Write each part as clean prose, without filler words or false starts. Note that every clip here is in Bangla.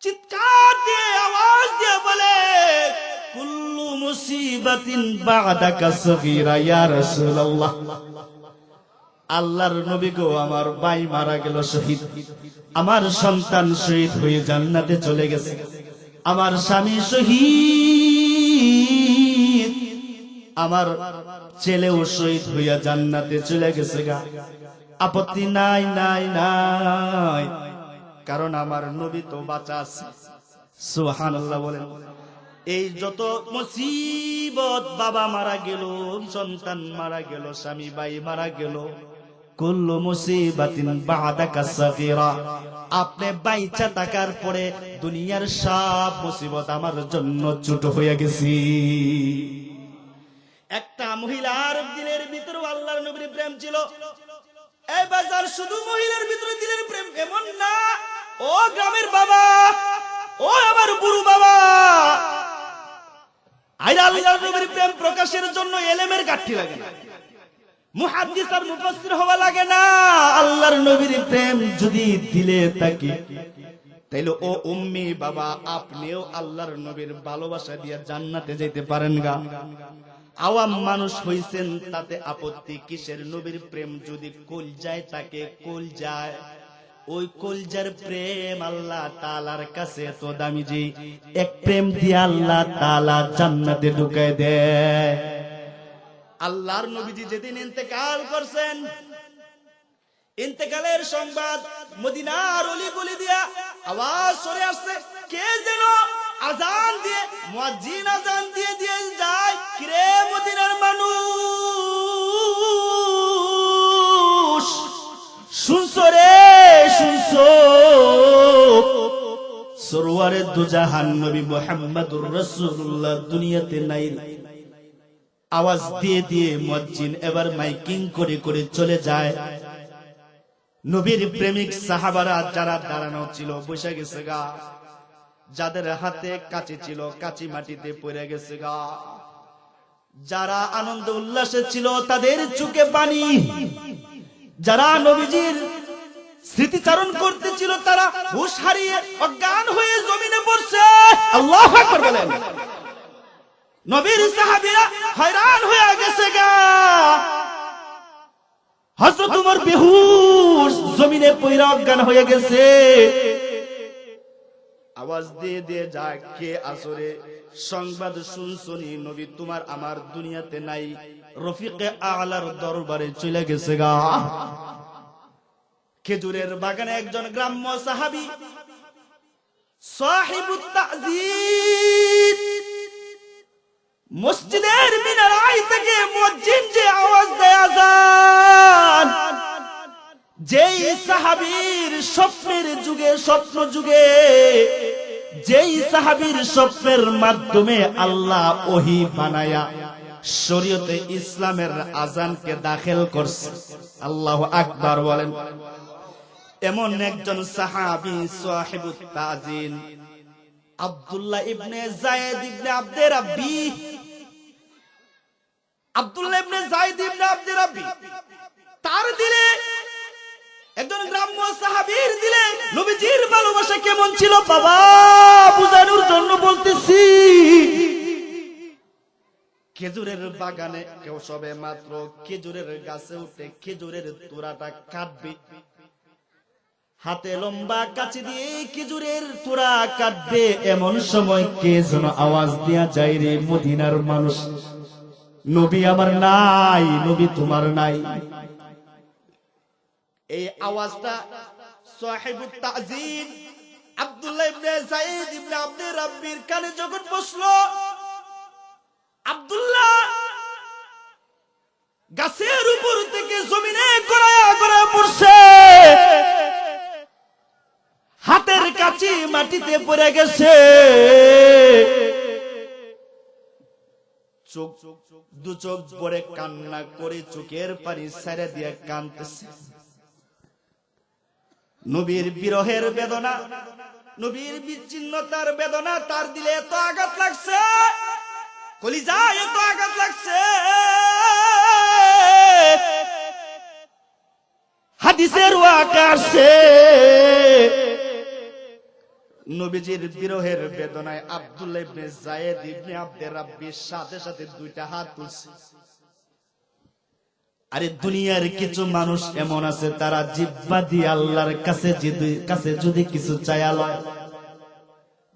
চিৎকার দিয়ে আওয়াজ দিয়ে বলে, কুল্লু মুসিবাতিন বা'দাকা সগীরা ইয়া রাসূলুল্লাহ। আল্লাহর নবী গো, আমার ভাই মারা গেল শহীদ, আমার সন্তান শহীদ হয়ে জান্নাতে চলে গেছে, আমার স্বামী শহীদ, আমার ছেলেও শহীদ হইয়া জান্নাতে চলে গেছে গা। আপত্তি নাই নাই নাই, কারণ আমার নবী তো বাঁচা আছে। সুবহানাল্লাহ বলেন। এই যত মুসিবত, বাবা মারা গেল, সন্তান মারা গেল, স্বামী ভাই মারা গেল, কুল্লু মুসিবাতিন বা'দাকা সগীরা, আপনি বাইচা থাকার পরে দুনিয়ার সব মুসিবত আমার জন্য ছোট হয়ে গেছে। একটা মহিলার দিলের ভিতরে আল্লাহর নবীর প্রেম ছিল। এই বাজার শুধু মহিলার ভিতরে দিলের প্রেম এমন না, ও গ্রামের বাবা, ও আমার বুড়ো বাবা, আল্লাহর নবীর প্রেম প্রকাশের জন্য এলেমের ঘাটতি লাগে না, মুহাদ্দিস আর মুফাসসির হওয়া লাগে না। আল্লাহর নবীর প্রেম যদি দিলে থাকে, তাইলে ও উম্মি বাবা, আপনিও আল্লাহর নবীর ভালোবাসা দিয়ে জান্নাতে যেতে পারেন গা। আওয়াম মানুষ হইছেন, তাতে আপত্তি কিসের? নবীর প্রেম যদি কলজায় থাকে, কলজায়, ওই কলজার প্রেম আল্লাহ তাআলার কাছে এত দামি যে এক প্রেম দিয়ে আল্লাহ তাআলা জান্নাতে ঢুকায় দেয়। আল্লাহর নবীজি যেদিন ইন্তেকাল করছেন, ইন্তেকালের সংবাদ মদিনার অলি গলি দিয়া আওয়াজ সরে আসছে। কে যেন আজান দিয়ে, মুয়াজ্জিন আজান দিয়ে দিয়ে যায়, কিরে মদিনার মানুষ, শুনছো রে, শুনছো? সরওয়ারে দুজাহান নবী মুহাম্মদুর রাসূলুল্লাহ দুনিয়াতে নাই। আওয়াজ দিয়ে দিয়ে মুয়াজ্জিন এবার মাইকিং করে করে চলে যায়। নবীর প্রেমিক সাহাবারা যারা দাঁড়ানো ছিল বসে গেছে গা, যাদের হাতে কাঁচি ছিল কাঁচি মাটিতে পড়ে গেছে গা, যারা আনন্দ উল্লাসে ছিল তাদের চোখে পানি, যারা নবীজির স্মৃতিচারণ করতেছিল তারা হুঁশ হারিয়ে অজ্ঞান হয়ে জমিনে পড়ছে। আল্লাহু আকবার বলেন। নবীর সাহাবীরা হয়রান হয়ে গেছে গা। হযরত ওমর বেহুশ জমিনে পড়ে অজ্ঞান হয়ে গেছে। আওয়াজ দিয়ে দিয়ে যায়, কে আসরে সংবাদ শুনছনি? নবী তোমার আমার দুনিয়াতে নাই, রফিকে আলার দরবারে চলে গেছে গা। খেজুরের বাগানে একজন গ্রাম্য সাহাবী সাহিবুত তাযীর, মসজিদের মিনারায় থেকে মুয়াজ্জিন যে আওয়াজ দেয় আযান, যেই সাহাবীর স্বপ্নের যুগে, স্বপ্ন যুগে, যেই সাহাবীর স্বপ্নের মাধ্যমে আল্লাহ ওহী বানায়া শরীয়তে ইসলামের আযানকে দাখিল করছে। আল্লাহু আকবার বলেন। এমন একজন সাহাবী সাহিবুত তাযীন আব্দুল্লাহ ইবনে যায়েদ ইবনে আব্দে রাব্বি, আব্দুল্লাহ ইবনে যায়েদ ইবনে আব্দে রাব্বি, তার দিলে, একজন গ্রাম্য সাহাবীর দিলে নবীজির ভালোবাসা কেমন ছিল বাবা বুঝানোর জন্য বলতেছি। খেজুরের বাগানে কেউ সবে মাত্র খেজুরের গাছে উঠে খেজুরের তোড়াটা কাটবে, হাতে লম্বা কাঁচি দিয়ে খেজুরের তোড়া কাটবে, এমন সময় কে যেন আওয়াজ দিয়া যায়, রে মদিনার মানুষ, নবী আমার নাই, নবী তোমার নাই। এই আওয়াজটা সাহিবুত তাযীন আব্দুল্লাহ ইবনে যায়েদ ইবনে আব্দে রাব্বির কানে যখন পৌঁছলো, আব্দুল্লাহ গাছের উপর থেকে জমিনে গড়ায়া গড়ায়া পড়ছে, হাতের কাছে মাটিতে পড়ে গেছে, চোখ দু চোখ ভরে কান্না করে চোখের পানি ছেড়ে দিয়ে কাঁদতেছে। নবীর বিরহের বেদনা, নবীর বিচ্ছিন্নতার বেদনা তার দিলে এত আঘাত লাগছে, কলিজায় এত আঘাত লাগছে। হাদিসের ওয়াকা আছে, নবীজির বিরহের বেদনায় আব্দুল্লাহ ইবনে যায়েদ ইবনে আব্দে রাব্বির সাথে সাথে দুইটা হাত তুলছে। আরে দুনিয়ার কিছু মানুষ এমন আছে তারা জিহ্বা দিয়ে আল্লাহর কাছে যদি কিছু চায়া লয়,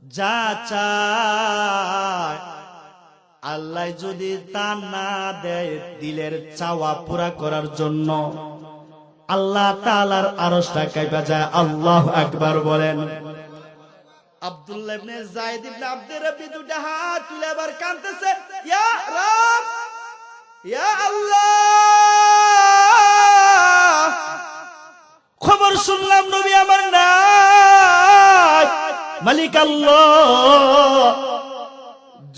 যা চায় আল্লাহ যদি তা না দেয়, দিলের চাওয়া পুরা করার জন্য আল্লাহ তাআলার আরশটা কাঁপা যায়। আল্লাহু আকবার বলেন। আব্দুল্লাহ ইবনে যায়েদ ইবনে আব্দে রাব্বি দুইটা হাত তুলে আবার কাঁদতেছে, ইয়া রব, ইয়া আল্লাহ, খবর শুনলাম নবী আমার নাই, মালিক আল্লাহ,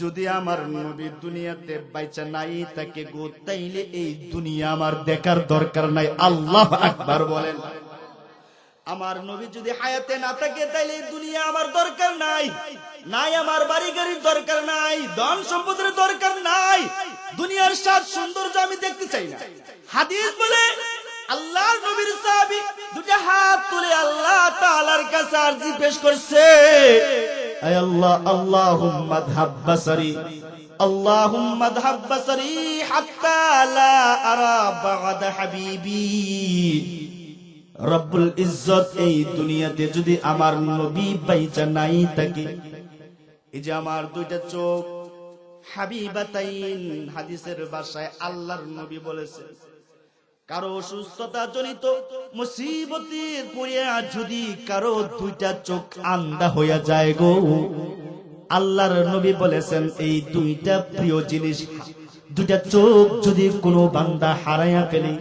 যদি আমার নবী দুনিয়াতে বাইচা নাই তাকে গো, তাইলে এই দুনিয়া আমার দেখার দরকার নাই। আল্লাহু আকবার বলেন। আমার নবী যদি হায়াতে না থাকে তাইলে এই দুনিয়া আমার দরকার নাই, নাই আমার বাড়ি গাড়ির দরকার নাই, ধন সম্পদের দরকার নাই, দুনিয়ার সাত সৌন্দর্য আমি দেখতে চাই না। হাদিস বলে আল্লাহর নবীর সাহাবী দুটো হাত তুলে আল্লাহ তাআলার কাছে আরজি পেশ করছে, আয় আল্লাহ, আল্লাহুম্মা আযহাব বাসারি, আল্লাহুম্মা আযহাব বাসারি হাত্তা লা আরা বা'দা হাবিবি। রব্বুল ইজ্জত এই দুনিয়াতে যদি আমার নবী বাইচা নাই থাকে, এই যে আমার দুইটা চোখ হাবিবাতাইন, হাদিসের ভাষায় আল্লাহর নবী বলেছেন, কারো অসুস্থতা জনিত মুসিবতের পড়িয়া যদি কারো দুইটা চোখ আন্ধা হইয়া যায় গো, আল্লাহর নবী বলেছেন এই দুইটা প্রিয় জিনিস, দুইটা চোখ যদি কোনো বান্দা হারাইয়া ফেলে,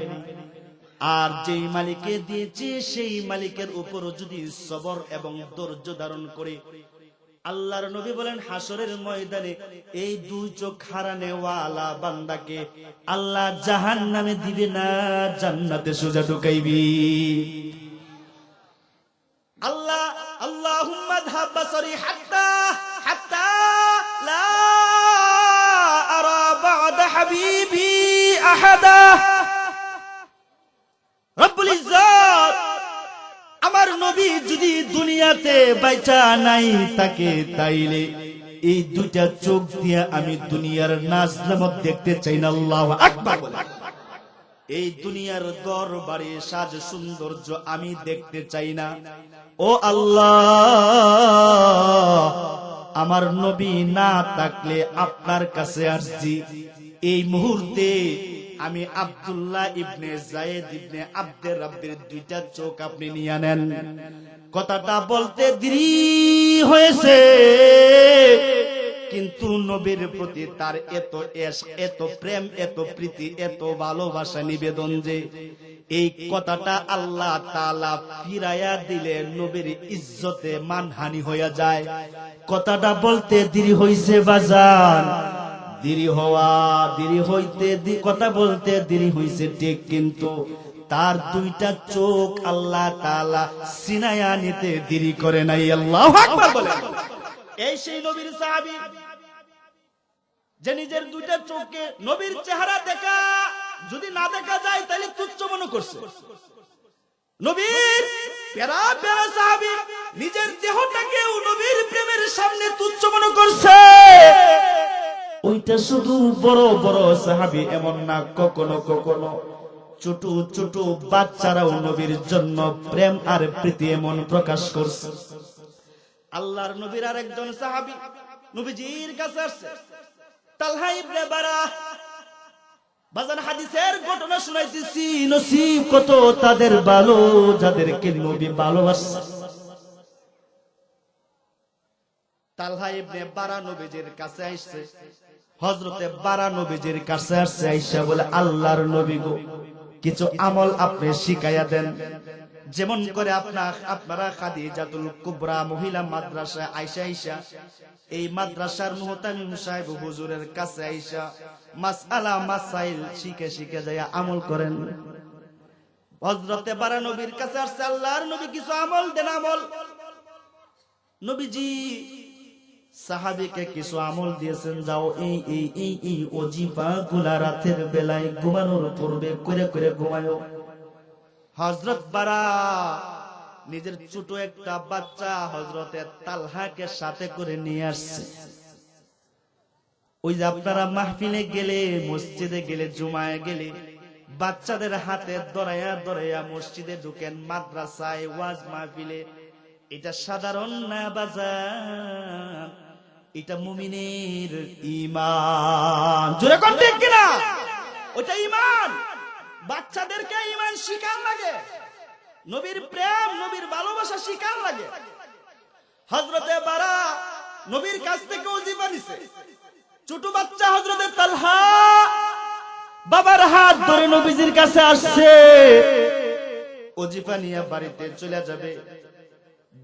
আর যেই মালিকে দিয়েছে সেই মালিকের উপর যদি সবর এবং ধৈর্য ধারণ করে, আল্লাহর নবী বলেন হাসরের ময়দানে এই দুই চোখ হারানে ওয়ালা বান্দাকে আল্লাহ জাহান্নামে দিবে না, জান্নাতে সোজা ঢুকাইবি। আল্লাহ আল্লাহুম্মা আযহাব বাসারি হাত্তা লা আরা বা'দা হাবিবি আহাদা। রব্বুল ইজ্জত আমার নবী যদি দুনিয়াতে বাইচা নাই তাকে, তাইলে এই দুইটা চোখ দিয়ে আমি দুনিয়ার নাজ নামত দেখতে চাই না। আল্লাহু আকবার। এই দুনিয়ার দরবারে সাজ সৌন্দর্য আমি দেখতে চাই না। ও আল্লাহ, আমার নবী না থাকলে আপনার কাছে আসছি, এই মুহূর্তে আমি আব্দুল্লাহ ইবনে যায়েদ ইবনে আব্দে রাব্বির দুইটা চোখ আপনি নিয়ে নেন। কথাটা বলতে দেরি হয়েছে, কিন্তু নবীর প্রতি তার এত এত প্রেম, এত প্রীতি, এত ভালোবাসা নিবেদন যে এই কথাটা আল্লাহ তাআলা ফিরাইয়া দিলে নবীর ইজ্জতে মানহানি হইয়া যায়। কথাটা বলতে দেরি হইছে বাজান, দেরি হইতে কথা বলতে দেরি হইছে ঠিক, কিন্তু তার দুইটা চোখ আল্লাহ তাআলা সিনায়া নিতে দেরি করে নাই। আল্লাহু আকবার বলেন। এই সেই নবীর সাহাবী যে নিজের দুইটা চোখে নবীর চেহারা দেখা যদি না দেখা যায় তাহলে তুচ্ছ মনে করছে। নবীর প্যারা প্যারা সাহাবী নিজের দেহটাকেও নবীর প্রেমের সামনে তুচ্ছ মনে করছে। ওইটা শুধু বড় বড় সাহাবী এমন না, কখনো কখনো ছোট ছোট বাচ্চারাও নবীর জন্য প্রেম আর প্রীতি এমন প্রকাশ করছে। আল্লাহর নবীর আরেকজন সাহাবী নবীজির কাছে আসছে, তালহা ইবনে বারা। বাজান হাদিসের ঘটনা শুনাইতেছি, নসিব কত তাদের ভালো যাদেরকে নবী ভালোবাসে। তালহা ইবনে বারা নবীজির কাছে আসছে, হযরতে বারা নবীজির কাছে আসছে, আয়েশা বলে আল্লাহর নবী গো, কিছু আমল আপনি শিখাইয়া দেন, যেমন করে আপনারা খাদিজাতুল কুবরা মহিলা মাদ্রাসা আয়েশা এই মাদ্রাসার মুহতামিম সাহেব হুজুরের কাছে আয়েশা মাসআলা মাসাইল শিখে যায় আমল করেন। হযরতে বারা নবীর কাছে আসছে, আল্লাহর নবী কিছু আমল দেন, আমল। নবীজি সাহাবীকে কিছু আমল দিয়েছেন, যাও এই ওজিফা গুলা রাতের বেলায় ঘুমানোর পূর্বে করে করে ঘুমায়ো। হযরত বারা নিজের ছোট একটা বাচ্চা হযরতে তালহাকে সাথে করে নিয়ে আসছে। ওই যে আপনারা মাহফিলে গেলে, মসজিদে গেলে, জুমায় গেলে বাচ্চাদের হাতে ধরাইয়া ধরাইয়া মসজিদে ঢুকেন, মাদ্রাসায়, ওয়াজ মাহফিলে। এটা সাধারণ না বাজার, এটা মুমিনের ঈমান। জোরে কোন ঠিক কিনা? ওটা ঈমান। বাচ্চাদেরকে ঈমান শিখান লাগে, নবীর প্রেম, নবীর ভালোবাসা শিখান লাগে। হযরতে বারা নবীর কাছ থেকে ওজিফা নিছে। ছোট বাচ্চা হযরতে তালহা বাবার হাত ধরে নবীজির কাছে আসছে। ওজিফা নিয়ে বাড়িতে চলে যাবে,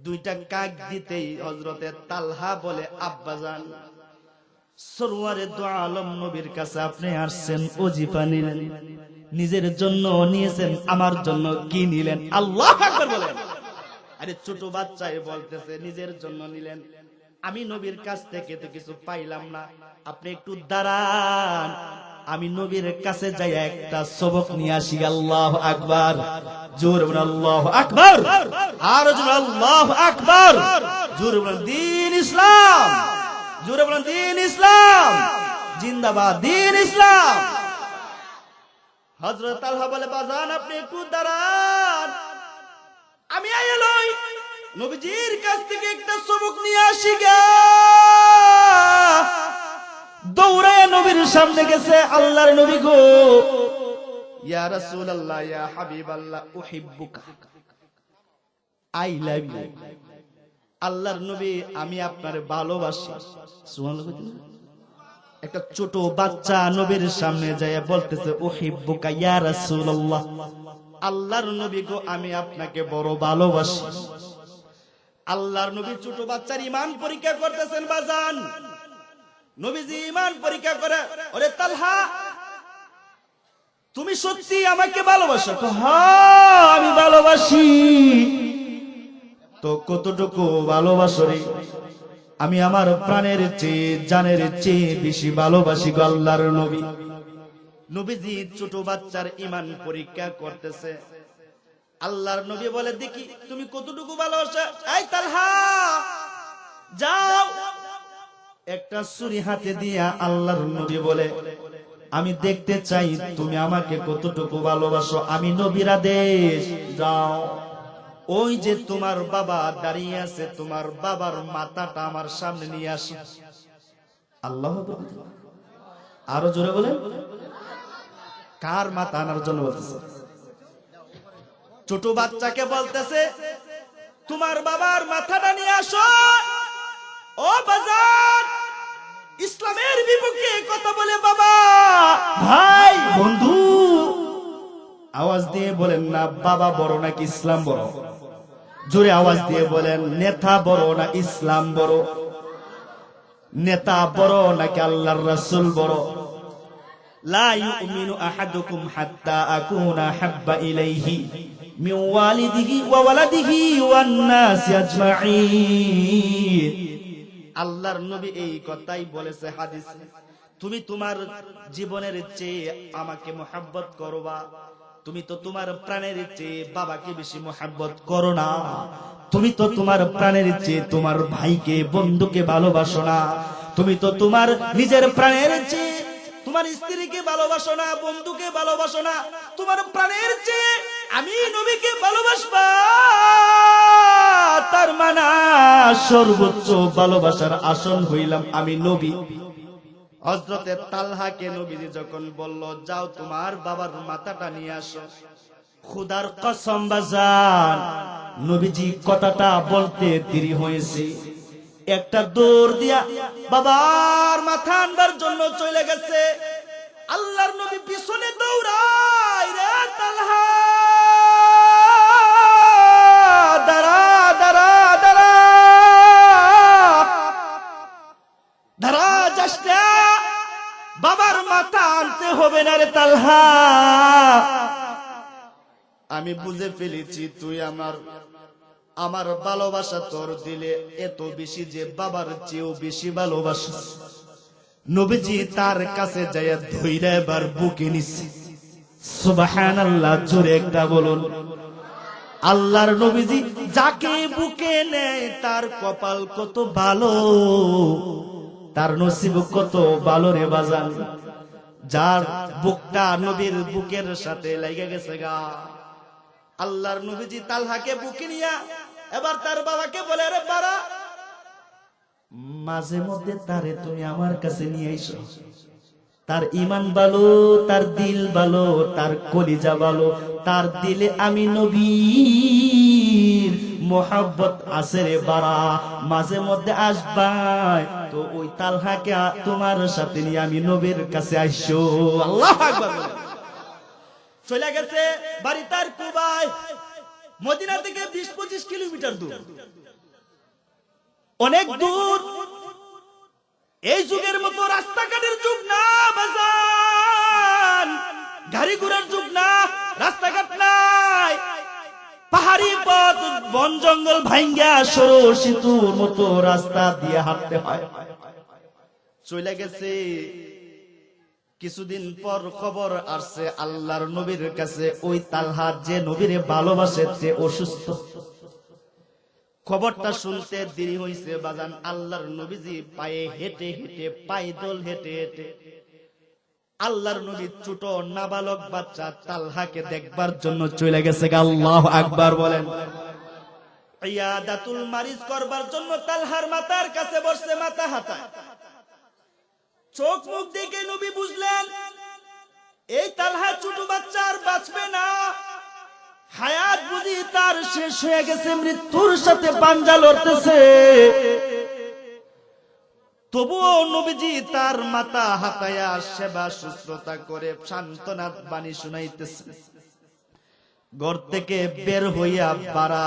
দুইটা কাক দিতেই হযরতে তালহা বলে, আব্বাজান, সরওয়ারে দু আলম নবীর কাছে আপনি আসছেন, ওজিফা নিলেন, নিজের জন্য নিয়েছেন, আমার জন্য কি নিলেন? আল্লাহু আকবার বলেন। আরে ছোট বাচ্চাই বলতেছে নিজের জন্য নিলেন, আমি নবীর কাছ থেকে তো কিছু পাইলাম না, আপনি একটু দাঁড়ান, আমি নবীর কাছে যাই একটা সবক নিয়ে আসি। আল্লাহু আকবার, জোরে বলেন আল্লাহু আকবার, আর জোরে আল্লাহু আকবার, জোরে বলেন দ্বীন ইসলাম, জোরে বলেন দ্বীন ইসলাম জিন্দাবাদ, দ্বীন ইসলাম। হযরত তালহা বলে, বাজান আপনি একটু দাঁড়ান, আমি আইলই নবীজির কাছ থেকে একটা সবক নিয়ে আসি গা। দৌড়ায় নবীর সামনে গেছে। আল্লাহর নবী গো, ইয়া রাসূলুল্লাহ, ইয়া হাবিবাল্লাহ, উহিব্বুকা, আই লাভ ইউ। আল্লাহর নবী, আমি আপনারে ভালোবাসি। সুবহানাল্লাহ। একটা ছোট বাচ্চা নবীর সামনে যায় বলতেছে, উহিব্বুকা ইয়া রাসূলুল্লাহ, আল্লাহর নবী গো, আমি আপনাকে বড় ভালোবাসি। আল্লাহর নবী ছোট বাচ্চার ঈমান পরীক্ষা করতেছেন বাজান। নবীজি ঈমান পরীক্ষা করে, ওরে তালহা, তুমি সত্যি আমাকে ভালোবাসো? হ্যাঁ আমি ভালোবাসি। তো কতটুকু ভালোবাসো রে? আমি আমার প্রাণের চেয়ে, জানের চেয়ে বেশি ভালোবাসি গো আল্লাহর নবী। নবীজি ছোট বাচ্চার ঈমান পরীক্ষা করতেছে। আল্লাহর নবী বলে, দেখি তুমি কতটুকু ভালোবাসো। এই তালহা, যাও। একটা ছুরি হাতে দিয়া আল্লাহর নবী বলে, আমি দেখতে চাই তুমি আমাকে কতটুকু ভালোবাসো। আমি নবীর আদেশ, যাও। ওই যে তোমার বাবা দাঁড়িয়ে আছে, তোমার বাবার মাথাটা আমার সামনে নিয়ে আসো। আল্লাহু আকবার, আরো জোরে বলেন। কার মাথা আনার জন্য বলতেছে? ছোট বাচ্চাকে বলতেছে, তোমার বাবার মাথাটা নিয়ে আসো। ও বাজার, ইসলামের বিপক্ষে কথা বলে বাবা, ভাই, বন্ধু, আওয়াজ দিয়ে বলেন না বাবা বড় নাকি ইসলাম বড়? জোরে আওয়াজ দিয়ে বলেন, নেতা বড় না ইসলাম বড়? নেতা বড় নাকি আল্লাহর রাসূল বড়? লা ইউমিনু আহাদুকুম হাত্তা আকুনা হাব্বা ইলাইহি মিন ওয়ালিদিহি ওয়া ওয়ালাদিহি ওয়ান নাসি আজমাইন। আল্লাহর নবী এই কথাই বলেছে হাদিসে, তুমি তোমার জীবনের চেয়ে আমাকে মুহাব্বত করবা। তুমি তো তোমার প্রাণের চেয়ে বাবাকে বেশি মুহাব্বত করো না। তুমি তো তোমার প্রাণের চেয়ে তোমার ভাইকে, বন্ধুকে ভালোবাসো না। তুমি তো তোমার নিজের প্রাণের চেয়ে তোমার স্ত্রীকে ভালোবাসো না, বন্ধুকে ভালোবাসো না। তোমার প্রাণের চেয়ে আমি নবীকে ভালোবাসবা, তার মানে সর্বোচ্চ ভালোবাসার আসন হইলাম আমি নবী। হযরতে তালহাকে নবীজি যখন বলল, যাও তোমার বাবার মাথাটা নিয়ে আসো, খোদার কসম বাজান, নবীজি কথাটা বলতে দেরি হয়েছে। একটা দৌড় দিয়া বাবার মাথা আনবার জন্য চলে গেছে। আল্লাহর নবী পিছনে দৌড়ায়, রে তালহা, দাঁড়া দাঁড়া দাঁড়া দাঁড়া, যাস না, বাবার মাথা আনতে হবে না রে তালহা। আমি বুঝে ফেলেছি তুই আমার ভালোবাসা তোর দিলে এত বেশি যে বাবার চেয়েও বেশি ভালোবাসা। নবীজি তার কাছে যাইয়া ধইরা এবার বুকে নিছে। সুবহানাল্লাহ, জোরে একটা বলুন। আল্লাহর নবীজি যাকে বুকে নেয় তার কপাল কত ভালো, তার নসিব কত ভালো রে বাজান, যার বুকটা নবীর বুকের সাথে লেগে গেছে গা। আল্লাহর নবীজি তালহাকে বুকে নিয়া এবার তার বাবাকে বলে, রে বাবা, মাঝে মধ্যে তারে তুমি আমার কাছে নিয়ে আইসো, তার ঈমান ভালো, তার দিল ভালো, তার কলিজা ভালো, তার দিলে আমি নবীর মোহাব্বত আছে রে বাড়া, মাঝে মধ্যে আসবাই তো ওই তালহাকে তোমার সাথে নিয়ে আমি নবীর কাছে আইসো। আল্লাহু আকবার। চলে গেছে বাড়ি তার কুবায়, মদিনা থেকে 20-25 কিলোমিটার দূর, অনেক দূর। এই যুগের মতো রাস্তাঘাটের যুগ না বাজান, গাড়ি ঘোড়ার যুগ না, রাস্তাঘাট নাই, পাহাড়ি পথ, বন জঙ্গল ভাঙ্গা সরু সেতুর মতো রাস্তা দিয়ে হাঁটতে হয়। চলে গেছে, কিছুদিন পর খবর আসছে আল্লাহর নবীর কাছে, ওই তালহা যে নবীরে ভালোবাসে সে অসুস্থ। খবরটা শুনতে দেরি হইছে বাজান, আল্লাহর নবীজি পায়ে হেঁটে হেঁটে, পায়দল হেঁটে হেঁটে আল্লাহর নবী ছোট নাবালক বাচ্চা তালহাকে দেখবার জন্য চলে গেছে। আল্লাহু আকবার বলেন। ইয়াদাতুল মারিজ করবার জন্য তালহার মাতার কাছে বসে, মাথা হাতায়, চোখ মুখ দেখে নবী বুঝলেন এই তালহা ছোট বাচ্চা আর বাঁচবে না, হায়াত বুঝি তার শেষ হয়ে গেছে, মৃত্যুর সাথে পাঞ্জা লড়তেছে। তবুও নবীজি তার মাথা হাতায়া সেবা শুশ্রূষা করে সান্ত্বনা বাণী শুনাইতেছে। ঘর থেকে বের হইয়া বারা,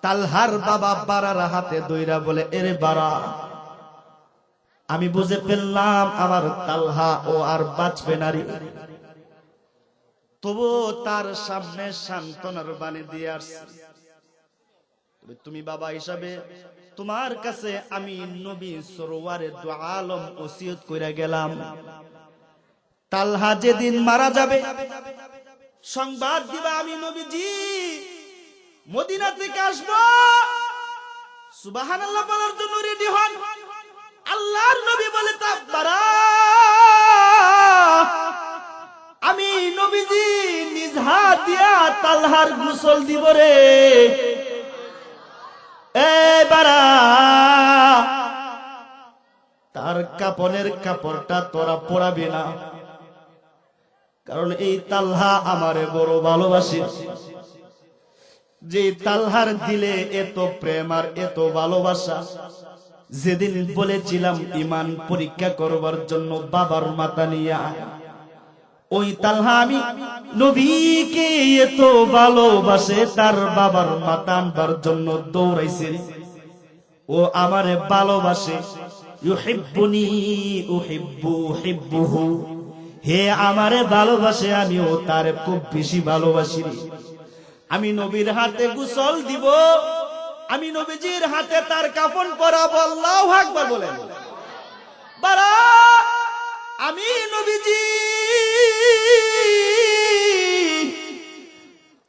তালহার বাবা বারার হাতে দইরা বলে, এরে বারা, আমি বুঝে ফেললাম আমার তালহা ও আর বাঁচবে না রে। তবু তার সামনে সান্ত্বনার বাণী দিয়ে আসছে, তুমি বাবা হিসাবে তোমার কাছে আমি নবী সরওয়ারে দু আলম ওসিয়ত কইরা গেলাম, তালহা যেদিন মারা যাবে সংবাদ দিবা আমি নবীজি মদিনা থেকে আসবো, সুবহানাল্লাহ বলার জন্য রেডি হন। আল্লাহর নবী বলে, তাকবারা, আমি নবীজি নিজ হাত দিয়া তালহার গোসল দিব রে। এবারা তার কাপনের কাপড়টা তোরা পরাবি না, কারণ এই তালহা আমারে বড় ভালোবাসি। যে তালহার দিলে এত প্রেম আর এত ভালোবাসা, যেদিন বলেছিলাম ঈমান পরীক্ষা করবার জন্য বাবার মাথা নিয়ে ওই তালহা আমি নবীকে এত ভালোবাসে, তার বাবার মাথা আনবার জন্য দৌড়াইছে। ও আমারে ভালোবাসে, ইউহিব্বুনি উহিব্বু হিব্বুহু, হে আমারে ভালোবাসে, আমিও তার খুব বেশি ভালোবাসি। আমি নবীর হাতে গোসল দিব, আমি নবীজির হাতে তার কাফন পরাবো। আল্লাহু আকবার বলেন। বারা, আমি নবীজি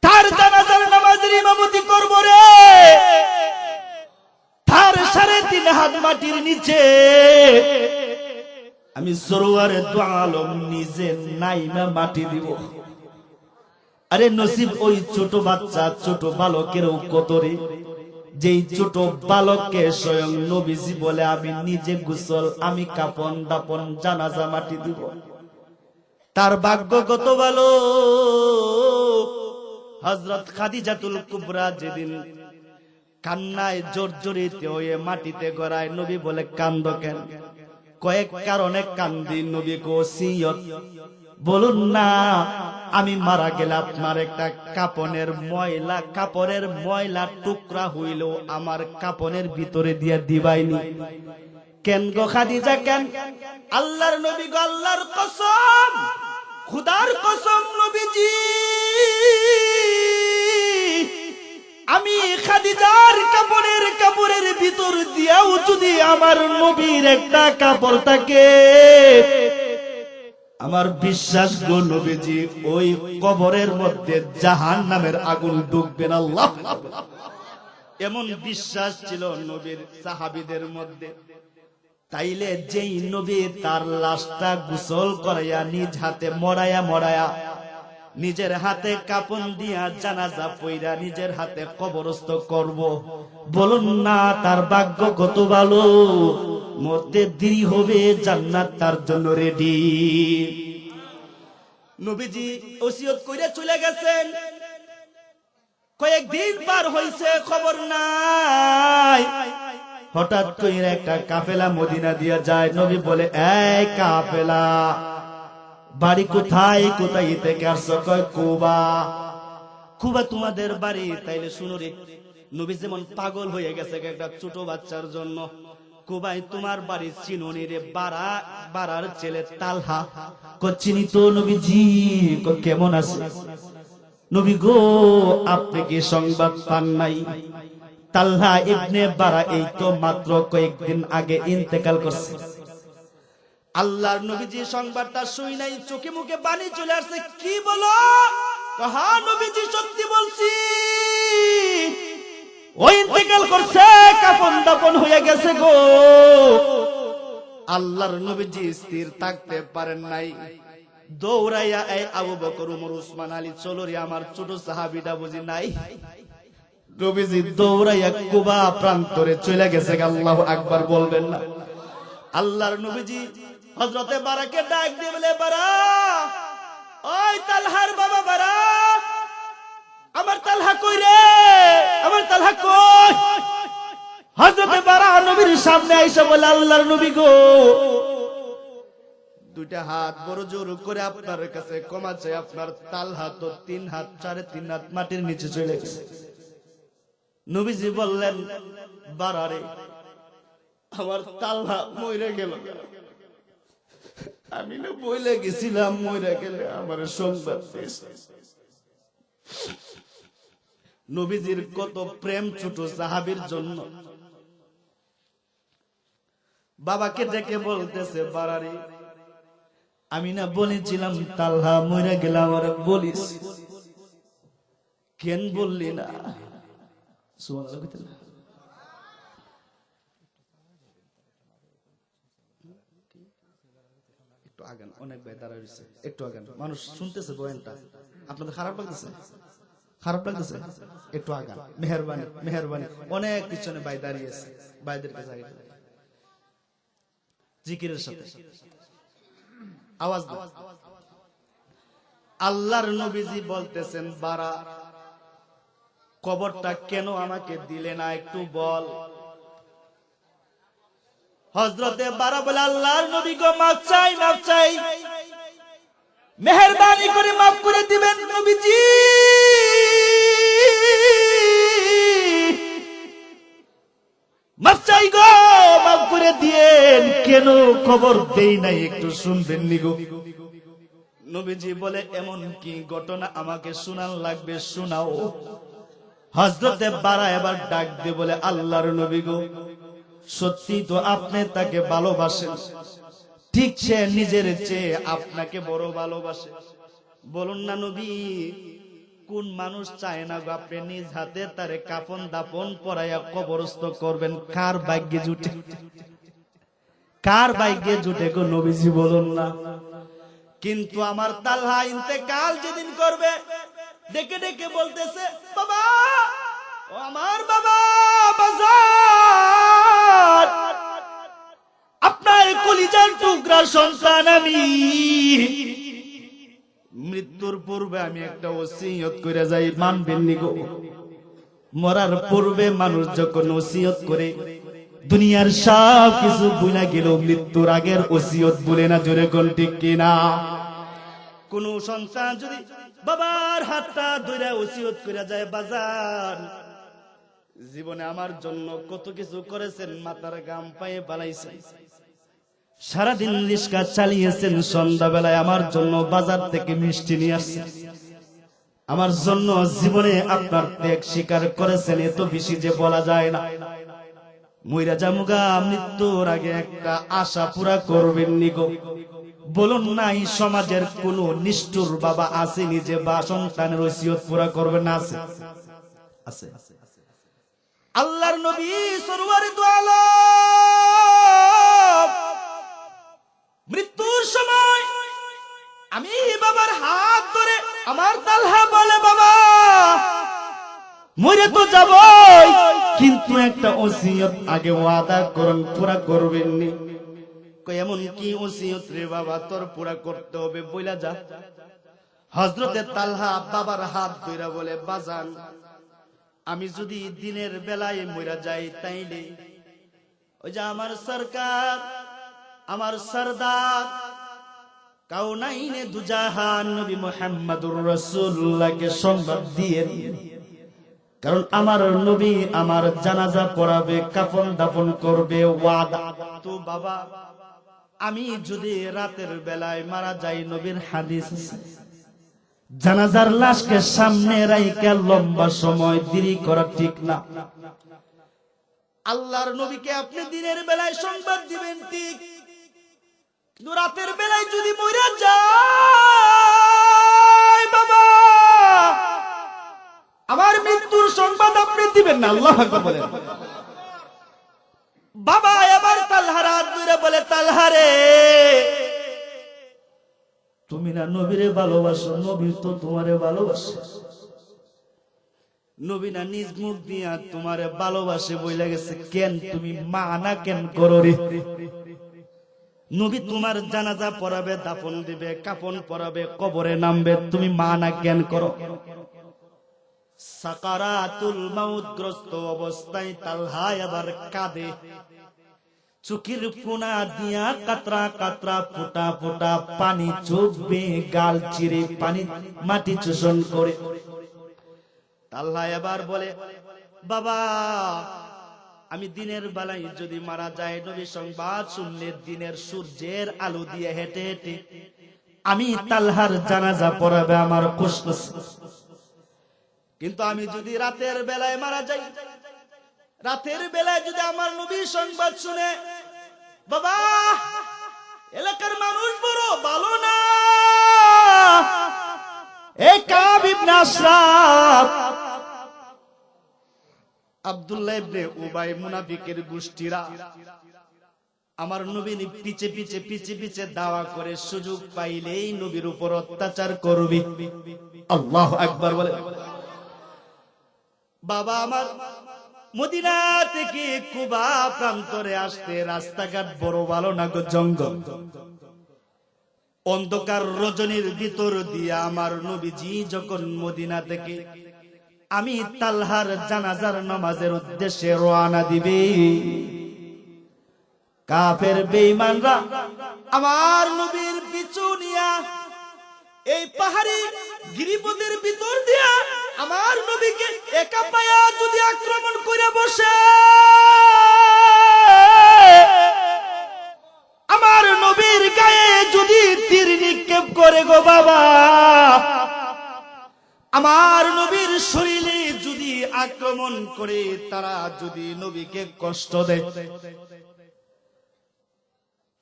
তার জানাজার নামাজের ইমামতি করব রে। তার 3.5 হাত মাটির নিচে আমি সরওয়ারে দু আলম নিজে নাইমা মাটি দিব। আরে নসিব ওই ছোট বাচ্চা, ছোট বালকেরও কত রে, যেই ছোট বালককে স্বয়ং নবীজি বলে আমি নিজে গোসল, আমি কাপন দাপন জানাজা মাটি দিব। তার ভাগ্য কত ভালো। হযরত খাদিজাতুল কুবরা যেদিন কান্নায় জর্জরিত হয়ে মাটিতে গড়ায়, নবী বলে, কান্দো কেন? কয়েক কারণে কান্দি। নবী ওসিয়ত বলুন না, আমি মারা গেলে আপনার একটা কাপনের ময়লা টুকরা হইলেও আমার কাপনের ভিতরে দিয়ে দিবাইনি কেন গো খাদিজা, কেন? আল্লাহর নবী গো, আল্লাহর কসম, খুদার কসম নবীজি, আমি খাদিজার কাপড়ের ভিতর দিয়াও যদি আমার নবীর একটা কাপড় থাকে, আমার বিশ্বাস গো নবীজি ওই কবরের মধ্যে জাহান্নামের আগুন ঢুকবে না, আল্লাহ। এমন বিশ্বাস ছিল নবীর সাহাবীদের মধ্যে। তাইলে যেই নবী তার লাশটা গোসল করাইয়া নিজ হাতে মরায়া নিজের হাতে কাপন দিয়া জানাজা পইরা নিজের হাতে কবরস্থ করব, বলুন না তার ভাগ্য কত ভালো। মরতে দেরি হবে, জান্নাত তার জন্য রেডি। নবীজি ওসিয়ত কইরা চলে গেছেন, কয়েকদিন পার হইছে, খবর নাই। হঠাৎ করে একটা কাফেলা মদিনা দিয়ে যায়। নবী বলে, এই কাফেলা, বাড়ি কোথায়? কোথায় থেকে আসছো? কয় কুবা। কুবা তোমাদের বাড়ি? তাইলে শুনো রে, নবী যেমন পাগল হয়ে গেছে একটা ছোট বাচ্চার জন্য। কুবাই তোমার বাড়ি চিনুনি রে? বাড়ার ছেলে তালহা। চিনি তো নবীজি। কেমন আছে? নবী গো, আপনি কি সংবাদ পান নাই? তালহা ইবনে বারা এই তো মাত্র কয়েকদিন আগে ইন্তেকাল করছে। আল্লাহর নবীজি সংবাদটা শুই নাই, চোখে মুখে পানি চলে আসছে। কি বলো? হ্যাঁ নবীজি, সত্যি বলছি, ওই ইন্তেকাল করছে, কাফন দাফন হয়ে গেছে গো। আল্লাহর নবীজি স্থির থাকতে পারেন নাই, দৌড়াইয়া এই আবু বকর, ওমর, উসমান, আলী, চলো রে, আমার ছোট সাহাবীটা বুঝি নাই। নবীজি দৌড়াইয়া কুবা প্রান্তরে চলে গেছে। আল্লাহু আকবার বলবেন না? আল্লাহর নবীজি হযরতে বারাকে ডাক দিয়ে বলে, বারা, ওই তালহার বাবা বারা, আমার তালহা কই রে? আমার তালহা কই? হযরতে বারা নবীর সামনে আইসা বলে, আল্লাহর নবী গো, দুইটা হাত বড় জোর করে আপনার কাছে ক্ষমা চাই, আপনার তালহা তো 3 হাত 3.5 হাত মাটির নিচে চলে গেছে। নবীজি বললেন, বারারে, আমার তালহা মইরা গেল। আমি না বইলে গেছিলাম, মইরা গেলে আমার সংবাদ দিস। নবীজির কত প্রেম ছোট সাহাবীর জন্য। বাবাকে ডেকে বলতেছে, বারারে, আমি না বলেছিলাম তালহা মইরা গেলাম, আর বলিস কেন বললি না? সুবহানাল্লাহ। একটু আগান, অনেক ভাই দাঁড়া রয়েছে, একটু আগান, মানুষ শুনতেছে বয়ানটা। আপনাদের খারাপ লাগতেছে? খারাপ লাগতেছে? একটু আগান, মেহেরবানি মেহেরবানি। অনেক পিছনে ভাই দাঁড়িয়েছে, ভাইদেরকে জায়গা দেন। জিকিরের সাথে আওয়াজ দাও। আল্লাহর নবীজি বলতেছেন, বারা, কবরটা কেন আমাকে দিলে না, একটু বল। হযরতে বারা বলে, আল্লাহর নবী গো, মাফ চাই, মাফ চাই, মেহেরবানি করে মাফ করে দিবেন নবীজি। মাফ চাই গো, মাফ করে দিয়েন। কেন খবর দেই নাই একটু শুনবেন নি গো? নবীজি বলে, এমন কি ঘটনা আমাকে শোনান লাগবে? শোনাও। হযরতে বারা এবার ডাক দিয়ে বলে, আল্লাহর নবী গো, সত্যি তো আপনি তাকে ভালোবাসেন, ঠিক সে নিজের চেয়ে আপনাকে বড় ভালোবাসে। বলুন না নবী, কোন মানুষ চায় না গো আপনি নিজ হাতে তারে কাফন দাফন পরাইয়া কবরস্থ করবেন? কার ভাগ্যে জুটে? কার ভাগ্যে জুটে গো নবীজি, বলুন না? কিন্তু আমার তালহা ইন্তেকাল যেদিন করবে, ডেকে ডেকে বলতেছে, বাবা, ও আমার বাবা, বাজার, আপনার কলিজার টুকরা সন্তান আমি। মৃত্যুর পূর্বে আমি একটা ওসিয়ত করে যাই, মানবেন নি গো? মরার পূর্বে মানুষ যখন ওসিয়ত করে, দুনিয়ার সব কিছু ভুলে গেল, মৃত্যুর আগের ওসিয়ত ভুলে না। জোরে কোন ঠিক কিনা? কোন সন্তান যদি বাবার হাতটা ধরে ওসিয়ত করে যায়, বাজার, জীবনে আমার জন্য কত কিছু করেছেন, মাথার গাম পায়ে বানাইছেন, সারাদিন রিস্কা চালিয়েছেন, সন্ধ্যাবেলায় আমার জন্য বাজার থেকে মিষ্টি নিয়ে আসছেন, আমার জন্য জীবনে আপনার ত্যাগ স্বীকার করেছেন। এত বেশি যে বলা যায় না। মইরা জামুগা, মৃত্যুর আগে একটা আশা পুরা করবেন নি গো? বলুন না, এই সমাজের কোন নিষ্ঠুর বাবা আসেনি যে বা সন্তানের ওসিয়ত পুরা করবে না? আছে আছে। আল্লাহর নবী সরওয়ারে দু আলম মৃত্যুর সময় আমি বাবার হাত ধরে, আমার তালহা বলে, বাবা মরে তো যাবই, কিন্তু একটা ওসিয়ত আগে ওয়াদা করুন, পুরা করবেন নি। এমন কি ওসিয়ত রে বাবা, তোর পুরা করতে হবে, বইলা যা। হযরতে তালহা বাবার হাত ধরে বলে, বাজান আমি যদি দিনের বেলায় মরে যাই তাইলে ওই যে আমার সরকার, আমার সরদার কাউনাইনে দুজাহান নবী মুহাম্মদুর রাসূলুল্লাহকে সংবাদ দিয়ে, কারণ আমার নবী আমার জানাজা পড়াবে, কাফন দাফন করবে, ওয়াদা। তো বাবা আমি যদি রাতের বেলায় মারা যাই, নবীর হাদিস জানাজার লাশকে সামনে রাইখা লম্বা সময় দেরি করা ঠিক না। আল্লাহর নবীকে আপনি দিনের বেলায় সংবাদ দিবেন ঠিক, কিন্তু রাতের বেলায় যদি মরে যায় বাবা, আমার মৃত্যুর সংবাদ আপনি দিবেন না। আল্লাহু আকবার বলেন। বাবা এবার তালহার হাত ধরে বলে, তালহা রে তুমি না নবীরে ভালোবাসো, নবী তো তোমারে ভালোবাসে। নবী না নিজ মুখ দিয়া তোমারে ভালোবাসে বইলা গেছে, কেন তুমি মানা কেন করো রে? নবী তোমার জানাজা পড়াবে, দাফন দিবে, কাফন পরাবে, কবরে নামবে, তুমি মানা কেন করো? সাকারাতুল মাউত গ্রস্ত অবস্থায় তালহা এবার কাঁদে, চোখের কোনা দিয়া কাতরা কাতরা ফোঁটা ফোঁটা পানি চোখ বেয়ে গাল চিরে পানি মাটি চুষণ করে। তালহা এবার বলে, বাবা আমি দিনের বেলায় যদি মারা যায়, নবী সংবাদ শুনলে দিনের সূর্যের আলো দিয়ে হেঁটে হেঁটে আমি তালহার জানাজা পড়াবে আমার কষ্ট, কিন্তু আমি যদি রাতের বেলায় মারা যাই, রাতের বেলায় যদি আমার নবীর সংবাদ শুনে, বাবা এলাকার মানুষ বড় ভালো না, এই কাব ইবনে আশরাফ, আব্দুল্লাহ ইবনে উবাই, মুনাফিকের গোষ্ঠীরা আমার নবীর পিছে পিছে পিছে পিছে দাওয়া করে, সুযোগ পাইলেই নবীর উপর অত্যাচার করবে। আল্লাহু আকবার বলে। বাবা আমার মদিনা থেকে কুবা প্রান্তরে আসতে রাস্তাঘাট বড় ভালো না গো, জঙ্গল, অন্ধকার রজনীর ভিতর দিয়া আমার নবীজি যখন মদিনা থেকে আমি তালহার জানাজার নামাজের উদ্দেশ্যে রওনা দিবে, কাফের বেঈমানরা আমার নবীর পিছু নিয়া এই পাহাড়ি গিরিপথের ভিতর দিয়া আমার নবীকে একা পায়া যদি আক্রমণ করে বসে, আমার নবীর গায়ে যদি তীর নিক্ষেপ করে গো বাবা, আমার নবীর শরীরে যদি আক্রমণ করে, তারা যদি নবীকে কষ্ট দেয়,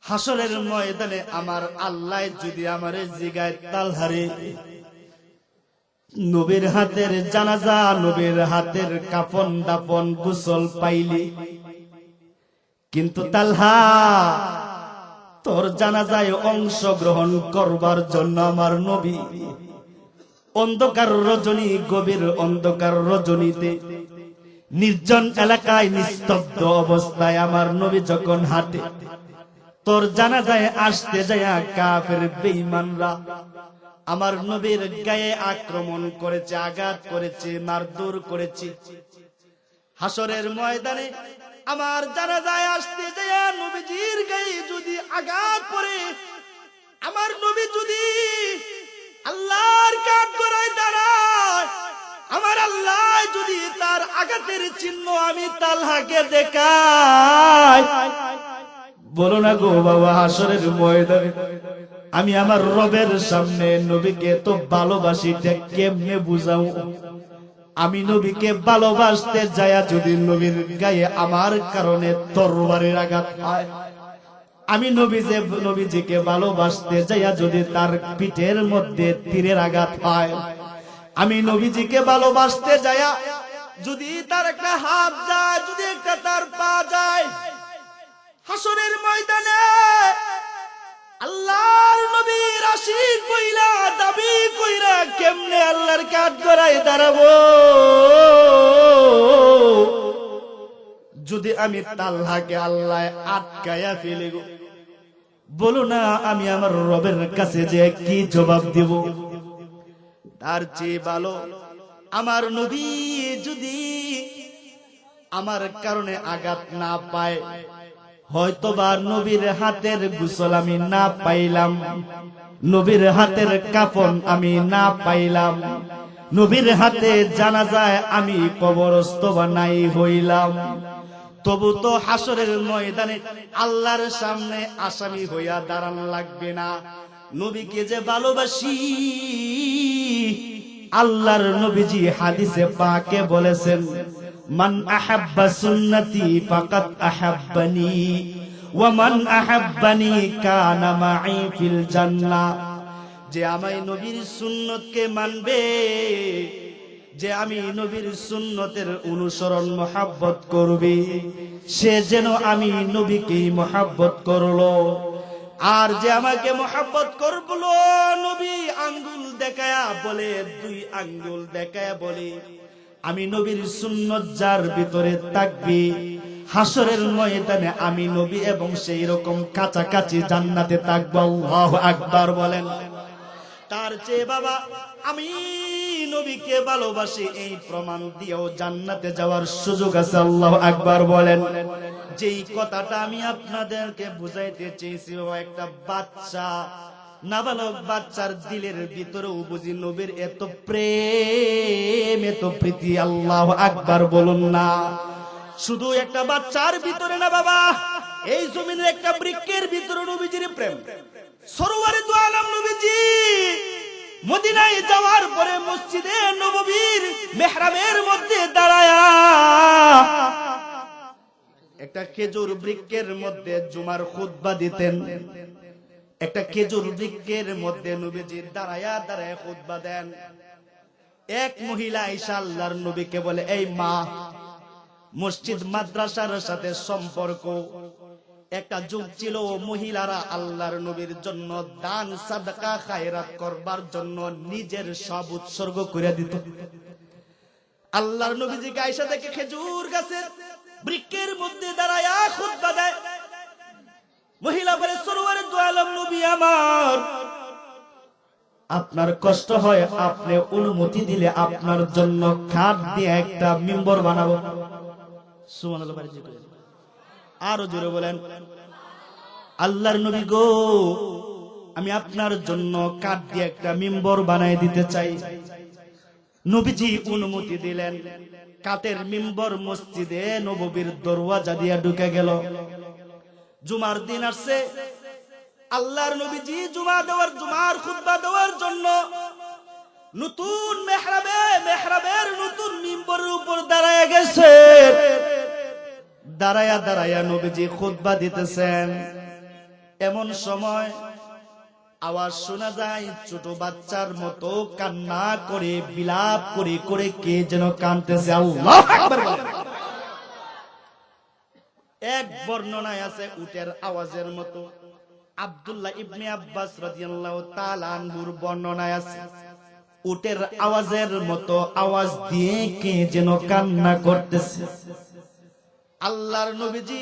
হাসরের ময়দানে আমার আল্লাহ যদি আমারে জিগায়, তালহারে নবীর হাতের জানাজা, নবীর হাতের কাফন দাফন গোসল পাইলি, কিন্তু তালহা তোর জানাজায় অংশগ্রহণ করবার জন্য আমার নবী অন্ধকার রজনী, গভীর অন্ধকার রজনীতে নির্জন এলাকায় নিস্তব্ধ অবস্থায় আমার নবী যখন হাঁটে, তোর জানাজায় আসতে যায় কাফের বেঈমানরা আমার নবীর গায়ে আক্রমণ করেছে, আঘাত করেছে, মারধর করেছে। হাসরের ময়দানে আমার জানাজায় আসতে যায় নবীজির গায়ে যদি আঘাত পড়ে, আমার নবী যদি আল্লাহর কাঠ গড়ায় দাঁড়ায়, আমার আল্লাহ যদি তার আঘাতের চিহ্ন আমি তালহাকে দেখাই, বলো না গো বাবা, হাসরের ময়দানে আমি আমার রবের সামনে নবীকে তো ভালোবাসি, কেমনে বুঝাও? আমি নবীকে ভালোবাসতে যায়া যদি নবীর গায়ে আমার কারণে তরবারির আঘাত হয়, আমি নবীজিকে ভালোবাসতে যাইয়া যদি তার পিঠের মধ্যে তীরের আঘাত হয়, আমি নবীজিকে ভালোবাসতে যাইয়া যদি তার একটা হাত যায়, যদি একটা তার পা যায়, হাসরের ময়দানে আল্লাহর নবীর আশিক কইরা দাবি কইরা কেমনে আল্লাহর কাঠ গড়ায় দাঁড়াবো? যদি আমি তাল্লাকে আল্লাহ আটকায়া ফেলে গো, বলো না আমি আমার রবের কাছে যে কি জবাব দেব? তার চেয়ে ভালো আমার নবী যদি আমার কারণে আঘাত না পায়, হয়তোবা নবীর হাতের গোসল আমি না পাইলাম, নবীর হাতের কাফন আমি না পাইলাম, নবীর হাতে জানাজায় আমি কবরস্থ নাই হইলাম, তবু তো হাসরের ময়দানে আল্লাহর সামনে আসামি হইয়া দাঁড়ান লাগবে না? নবীকে যে ভালোবাসি, আল্লাহর নবীজি হাদিসে পাকে বলেছেন, মান আহাব্বা সুন্নতি ফাকাদ আহাব্বানি ওয়া মান আহাব্বানি কানা মাই ফিল জান্নাহ। যে আমি নবীর সুন্নতকে মানবে, যে আমি নবীর সুন্নতের অনুসরণ মহব্বত করবে, সে যেন আমি নবীকেই মহব্বত করলো। আর যে আমাকে মহব্বত করবলো, নবী আঙ্গুল দেখায়া বলে, দুই আঙ্গুল দেখায়া বলে আমি নবীর সুন্নত যার ভিতরে থাকবে, হাসরের ময়দানে আমি নবী এবং সেই রকম কাছাকাছি জান্নাতে থাকবো। আল্লাহু আকবার বলেন। তার চেয়ে বাবা আমি নবীকে ভালোবাসি, এই প্রমাণ দিয়েও জান্নাতে যাওয়ার সুযোগ আছে। আল্লাহু আকবার বলেন। যেই কথাটা আমি আপনাদেরকে বুঝাইতে চেয়েছি, একটা বাচ্চা, নাবালক বাচ্চার দিলের ভিতরেও বুঝি নবীর এত প্রেম, এত প্রীতি। আল্লাহু আকবার বলুন না। শুধু একটা বাচ্চার ভিতরে না বাবা, এই জমিনের একটা বৃক্ষের ভিতরে নবীজির প্রেম। সরওয়ারে দু আলম নবীজি মদিনায় যাওয়ার পরে মসজিদে নববীর মেহরাবের মধ্যে দাঁড়ায়া একটা খেজুর বৃক্ষের মধ্যে জুমার খুতবা দিতেন। একটা খেজুর বৃক্ষের মধ্যে নবীজি দাঁড়ায়া দাঁড়ায়া খুতবা দেন। এক মহিলা আয়েশা আল্লাহর নবীকে বলে, এই মা, মসজিদ মাদ্রাসার সাথে সম্পর্ক একটা যুগ ছিল, মহিলারা আল্লাহর নবীর জন্য দান সাদকা খায়রাত করবার জন্য নিজের সব উৎসর্গ করে দিত। আল্লাহর নবীজিকে আয়েশা দেখে খেজুর গাছের বৃক্ষের মধ্যে দাঁড়ায়া খুতবা দেয়। মহিলা বলে, সরওয়ারে দু আলম নবী আমার, আপনার কষ্ট হয়, আপনি অনুমতি দিলে আপনার জন্য কাঠ দিয়ে একটা মিম্বর বানাবো। সুবহানাল্লাহ। আরো জোরে বলেন। আল্লাহর নবী গো, আমি আপনার জন্য কাঠ দিয়ে একটা মিম্বর বানাই দিতে চাই। নবীজি অনুমতি দিলেন। কাঠের মিম্বর মসজিদে নববীর দরওয়াজা দিয়া ঢুকে গেল। জুমার দিন আসছে, আল্লাহর নবীজি জুমার খুতবা দেওয়ার জন্য নতুন মেহরাবের নতুন মিম্বরের উপর দাঁড়ায় গেছে। দাঁড়ায়া দাঁড়ায়া নবীজি খুতবা দিতেছেন। এমন সময় আওয়াজ শোনা যায়, ছোট বাচ্চার মতো কান্না করে বিলাপ করে করে কে যেন কাঁদতেছে। আল্লাহু আকবার বলেন। এক বর্ণনায় আছে উটের আওয়াজের মতো। আব্দুল্লাহ ইবনে আব্বাস রাদিয়াল্লাহু তাআলা আনহুর বর্ণনায় আছে উটের আওয়াজের মতো আওয়াজ দিয়ে কে যেন কান্না করতেছে। আল্লাহর নবীজি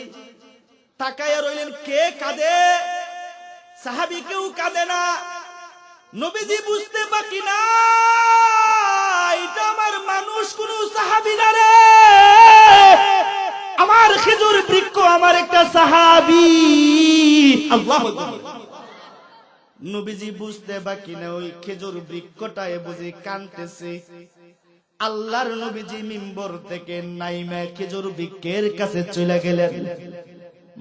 তাকায়া রইলেন, কে কাঁদে? সাহাবী কেউ কাঁদে না। নবীজি বুঝতে বাকি না, এটা আমার মানুষ, কোন সাহাবী না রে, আমার খেজুর বৃক্ষ, আমার একটা সাহাবী। আল্লাহু আকবার। নবীজি বুঝতে বাকি না, ওই খেজুর বৃক্ষটায় বুঝি কাঁদতেছে। আল্লাহর নবীজি মিম্বর থেকে নাইমা খেজুর বৃক্ষের কাছে চলে গেলেন।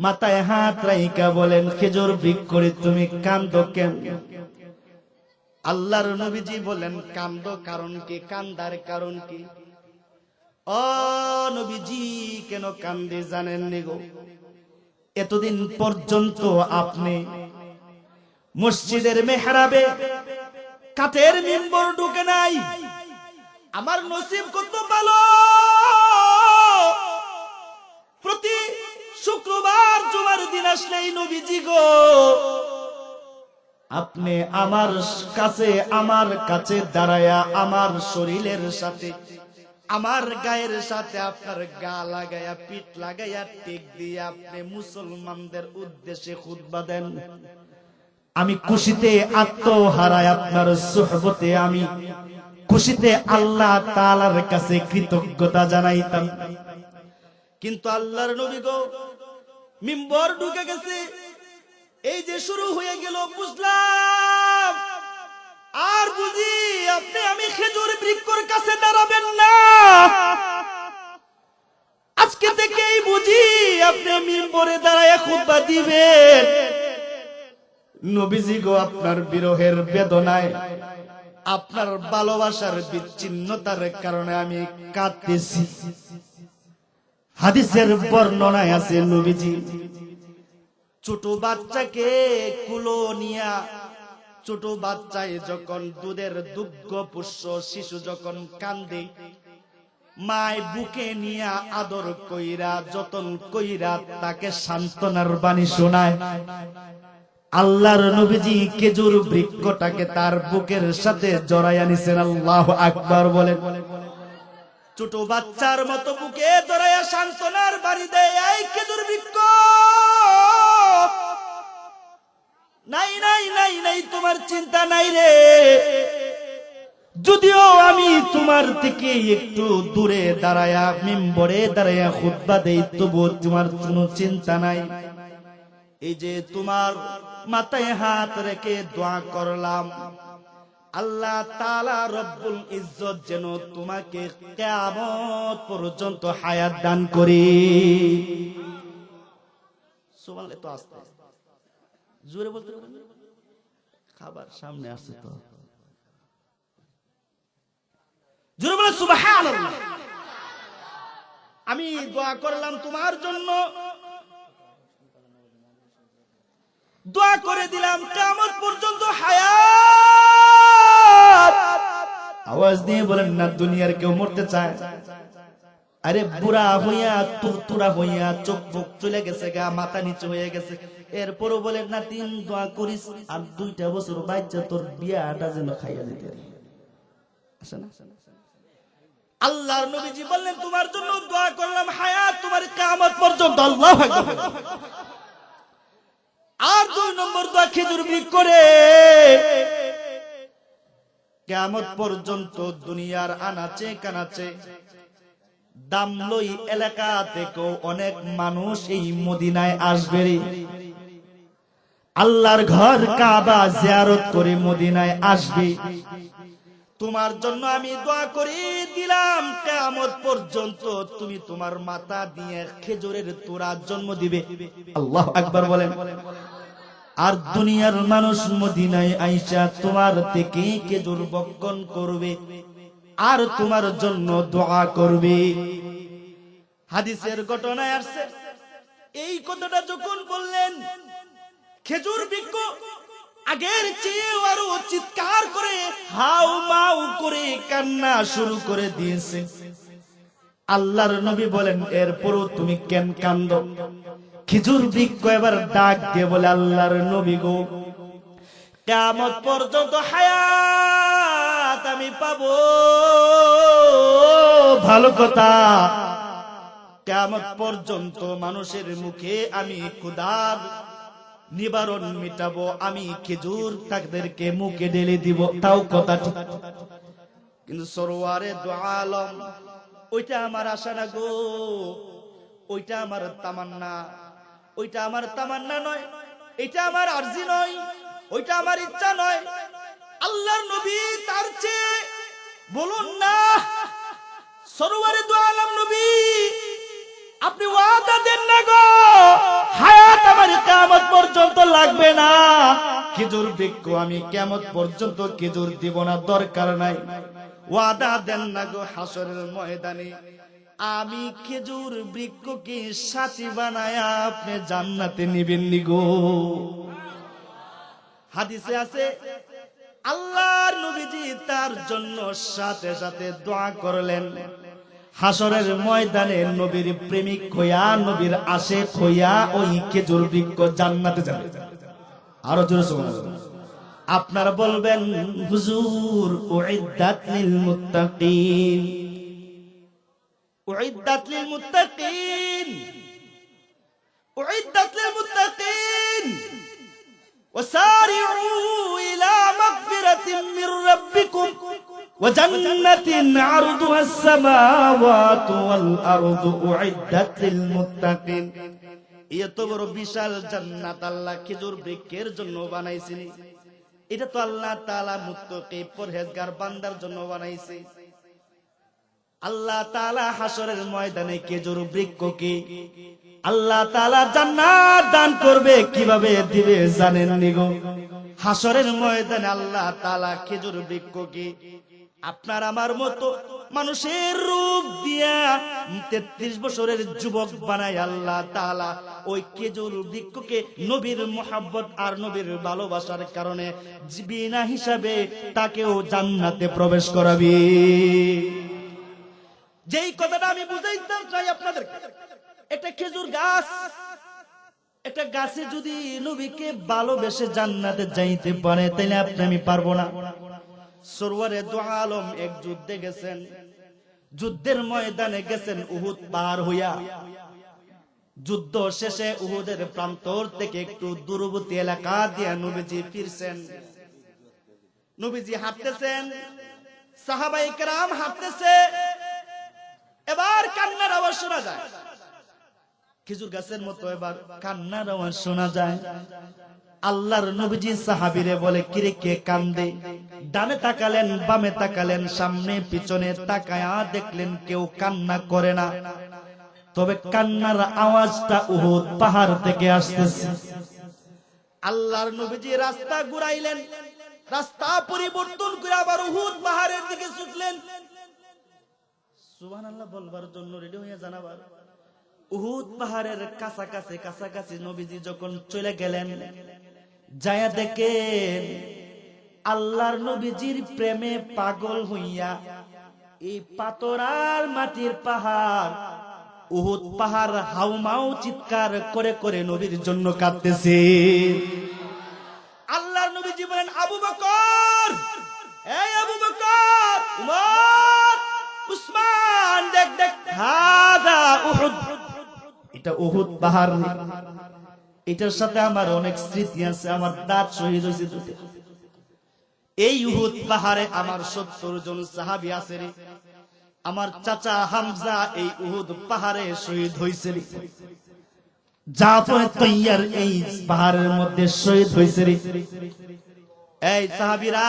মাথায় হাত রাইকা বলেন, খেজুর বৃক্ষ রে, তুমি কাঁদো কেন? আল্লাহর নবীজি বলেন, কাঁদো কারণ কি? কান্দার কারণ কি? ও নবীজি, কেন কান্দে জানেন নি গো? এতদিন পর্যন্ত আপনি মসজিদের মেহরাবে কাঠের মিম্বর ঢুকে নাই। আমার নসিব কত ভালো, প্রতি শুক্রবার জুমার দিন আসলেই নবীজি গো আপনি আমার কাছে দাঁড়ায়া আমার শরীরের সাথে আমার গায়ের সাথে আপনার গা লাগায়া পিঠ লাগায়া টেক দিয়ে আপনি মুসলমানদের উদ্দেশ্যে খুতবা দেন। আমি খুশিতে আত্মহারায় আপনার সুহবতে আমি খুশিতে আল্লাহ তাআলার কাছে কৃতজ্ঞতা জানাইতাম। কিন্তু আল্লাহর নবী গো মিম্বর ঢুকে গেছে, এই যে শুরু হয়ে গেল বুঝলাম আর বুঝি আপনি আমি খেজুর বৃক্ষের কাছে দাঁড়াবেন না। আজকে থেকেই বুঝি আপনি মিম্বরে দাঁড়ায় খুতবা দিবেন। নবীজি গো আপনার বিরহের বেদনায় আপনার ভালোবাসার বিচ্ছিন্নতার কারণে আমি কাঁদতেছি। হাদিসের বর্ণনায় আছে নবীজি ছোট বাচ্চাকে কুলো নিয়া, ছোট বাচ্চায় যখন দুধের দুগ্ধ পুষ্য শিশু যখন কান্দে, মায় বুকে নিয়া আদর কইরা যতন কইরা তাকে সান্ত্বনার বাণী শোনায়। আল্লাহর নবীজি খেজুর বৃক্ষটাকে তার বুকের সাথে জড়াইয়া নিছেন। আল্লাহু আকবার বলেন। ছোট বাচ্চার মতো বুকে জড়াইয়া সান্ত্বনার বাণী দেয়, এই খেজুর বৃক্ষ নাই নাই নাই নাই, তোমার চিন্তা নাই রে। যদিও আমি তোমার থেকে একটু দূরে দাঁড়ায়া মিম্বরে দাঁড়ায়া খুতবা দেই, তবু তোমার কোনো চিন্তা নাই। এই যে তোমার মাথায় হাত রেখে দোয়া করলাম, আল্লাহ তাআলা রব্বুল ইজ্জত যেন তোমাকে কিয়ামত পর্যন্ত হায়াত দান করে। সুবহানাল্লাহ। তো আস্তে জোরে বলতে খাবার সামনে আসছে তো জোরে বলে সুবহানাল্লাহ। আমি দোয়া করলাম তোমার জন্য, দোয়া করে দিলাম কিয়ামত পর্যন্ত হায়াত। আওয়াজ দিয়ে বলেন না দুনিয়ার কেউ মরতে চায়? আরে বুড়া হইয়া তুরতুরা হইয়া চোখ বুক চলে গেছে গা, মাথা নিচু হয়ে গেছে, এরপরও বলেন না তিন দোয়া করিস আর 2টা বছর বাচ্চা তোর বিয়াটা যেন খাইয়া দিতে আসে না। আল্লাহর নবীজি বললেন তোমার জন্য দোয়া করলাম হায়াত তোমার কিয়ামত পর্যন্ত। আল্লাহু আকবার। আর 2 নম্বর দোয়া খেজুর বৃক্ষ করে কিয়ামত পর্যন্ত দুনিয়ার আনাচে কানাচে দামলই এলাকা থেকেও অনেক মানুষ এই মদিনায় আসবে রে। আল্লাহর ঘর কাবা জিয়ারত করে মদিনায় আসবে। তোমার জন্য আমি দোয়া করে দিলাম কিয়ামত পর্যন্ত তুমি তোমার মাথা দিয়ে খেজুরের তোড়া জন্ম দিবে। আল্লাহু আকবার বলেন। আর দুনিয়ার মানুষ মদিনায় আইসা তোমার থেকে খেজুর বক্ষণ করবে আর তোমার জন্য দোয়া করবে। হাদিসের ঘটনায় আসছে, এই কথাটা যখন বললেন খেজুর বৃক্ষ আগের চেয়ে আরো চিৎকার করে হাউ মাউ করে কান্না শুরু করে দিয়েছে। আল্লাহর নবী বলেন এরপরও তুমি কেন কান্দো? খেজুর বৃক্ষ এবার ডাক দিয়ে বলে আল্লাহর নবী গো কিয়ামত পর্যন্ত হায়াত আমি পাবো, ভালো কথা। কিয়ামত পর্যন্ত মানুষের মুখে আমি ক্ষুধার নিবারণ মিটাবো, আমি খেজুর তাদেরকে মুখে ঢেলে দিব, তাও কথা ঠিক। কিন্তু সরওয়ারে দু আলম ওইটা আমার আশা না গো, ওইটা আমার তামান্না, ওইটা আমার তামান্না নয়, এটা আমার আরজি নয়, ওইটা আমার ইচ্ছা নয়। আল্লাহর নবী তার চেয়ে বলুন না সরওয়ারে দু আলম নবী আপনি ওয়াদা দেন না গো হায়াত আমার কিয়ামত পর্যন্ত লাগবে না, খেজুর বৃক্ষ আমি কিয়ামত পর্যন্ত খেজুর দিব না, দরকার নাই। ওয়াদা দেন না গো হাসরের ময়দানে আমি খেজুর বৃক্ষকে সাথী বানায়া আপনি জান্নাতে নিবেন নি গো। হাদিসে আছে আল্লাহর নবীজি তার জন্য সাথে সাথে দোয়া করলেন, হাসরের ময়দানে নবীর প্রেমিক হইয়া, নবীর আশিক হইয়া ওই খেজুর বৃক্ষ জান্নাতে যাবে। আরো জোরে সুবহানাল্লাহ। আপনারা বলবেন হুজুর উইদ্দাত লিল মুত্তাকিন, উইদ্দাত লিল মুত্তাকিন, উইদ্দাত লিল মুত্তাকিন وسارعوا إلى مغفرة من ربكم وجنة عرضها السماوات والأرض أعدت للمتقين। এত বড় বিশাল জান্নাত আল্লাহ খেজুর বৃক্ষের জন্য বানাইছেন। এটা তো আল্লাহ তাআলা মুত্তাকি পরহেজগার বান্দার জন্য বানাইছে। আল্লাহ তাআলা হাসরের ময়দানে খেজুর বৃক্ষকে আল্লাহ তাআলা জান্নাত দান করবে, কিভাবে দিবে জানেন নি গো? হাসরের ময়দানে আল্লাহ তাআলা খেজুর বৃক্ষকে আপনার আমার মতো মানুষের রূপ দিয়া 33 বছরের যুবক বানায় আল্লাহ তাআলা ওই খেজুর বৃক্ষকে নবীর মুহাব্বত আর নবীর ভালোবাসার কারণে বিনা হিসাবে তাকেও জান্নাতে প্রবেশ করাবে। যেই কথাটা আমি বুঝাইতে চাই আপনাদের, একটা খেজুর গাছ, একটা গাছে যদি নবীকে ভালোবেসে জান্নাতে যাইতে পারে, তাইলে আপনি আমি পারবো না? সরওয়ারে দু আলম এক যুদ্ধে গেছেন, যুদ্ধের ময়দানে গেছেন উহুদ পার হইয়া। যুদ্ধ শেষে উহুদের প্রান্তর থেকে একটু দূরবর্তী এলাকা দিয়ে নবীজি ফিরছেন। নবীজি হাঁটতেছেন, সাহাবায়ে কেরাম হাঁটতেছে, এবার কান্নার আওয়াজ শোনা যায়। খেজুর গাছের মতো এবার কান্নার আওয়াজ শোনা যায়। আল্লাহর নবীজি সাহাবীরে বলে, কিরে কে কান্দে? ডানে তাকালেন, বামে তাকালেন, সামনে পিছনে তাকায়া দেখলেন কেউ কান্না করে না, তবে কান্নার আওয়াজটা উহুদ পাহাড় থেকে আসতেছে। আল্লাহর নবীজি রাস্তা ঘুরাইলেন, রাস্তা পরিবর্তন করে আবার উহুদ পাহাড়ের দিকে ছুটলেন। সুবহানাল্লাহ বলবার জন্য রেডি হয়ে জানাবার। উহুদ পাহাড়ের কাছাকাছি কাছাকাছি নবীজি যখন চলে গেলেন, যায়া দেখেন আল্লাহর নবীজির প্রেমে পাগল হইয়া এই পাথর মাটির পাহাড় উহুদ পাহাড় হাউমাউ চিৎকার করে করে নবীর জন্য কাঁদতেছে। আল্লাহর নবীজি বলেন, আবু বকর, এই আবু বকর, উমর, উসমান, দেখ দেখ, হাদা উহুদ, এটা উহুদ পাহাড়। এটার সাথে আমার অনেক স্মৃতি আছে, আমার দাঁত শহীদ হয়েছে দুটো। এই উহুদ পাহাড়ে আমার 70 জন সাহাবী আছে রে। আমার চাচা হামজা এই উহুদ পাহাড়ে শহীদ হয়েছে রে। জাফর তৈয়ার এই পাহাড়ের মধ্যে শহীদ হয়েছে রে। এই সাহাবীরা,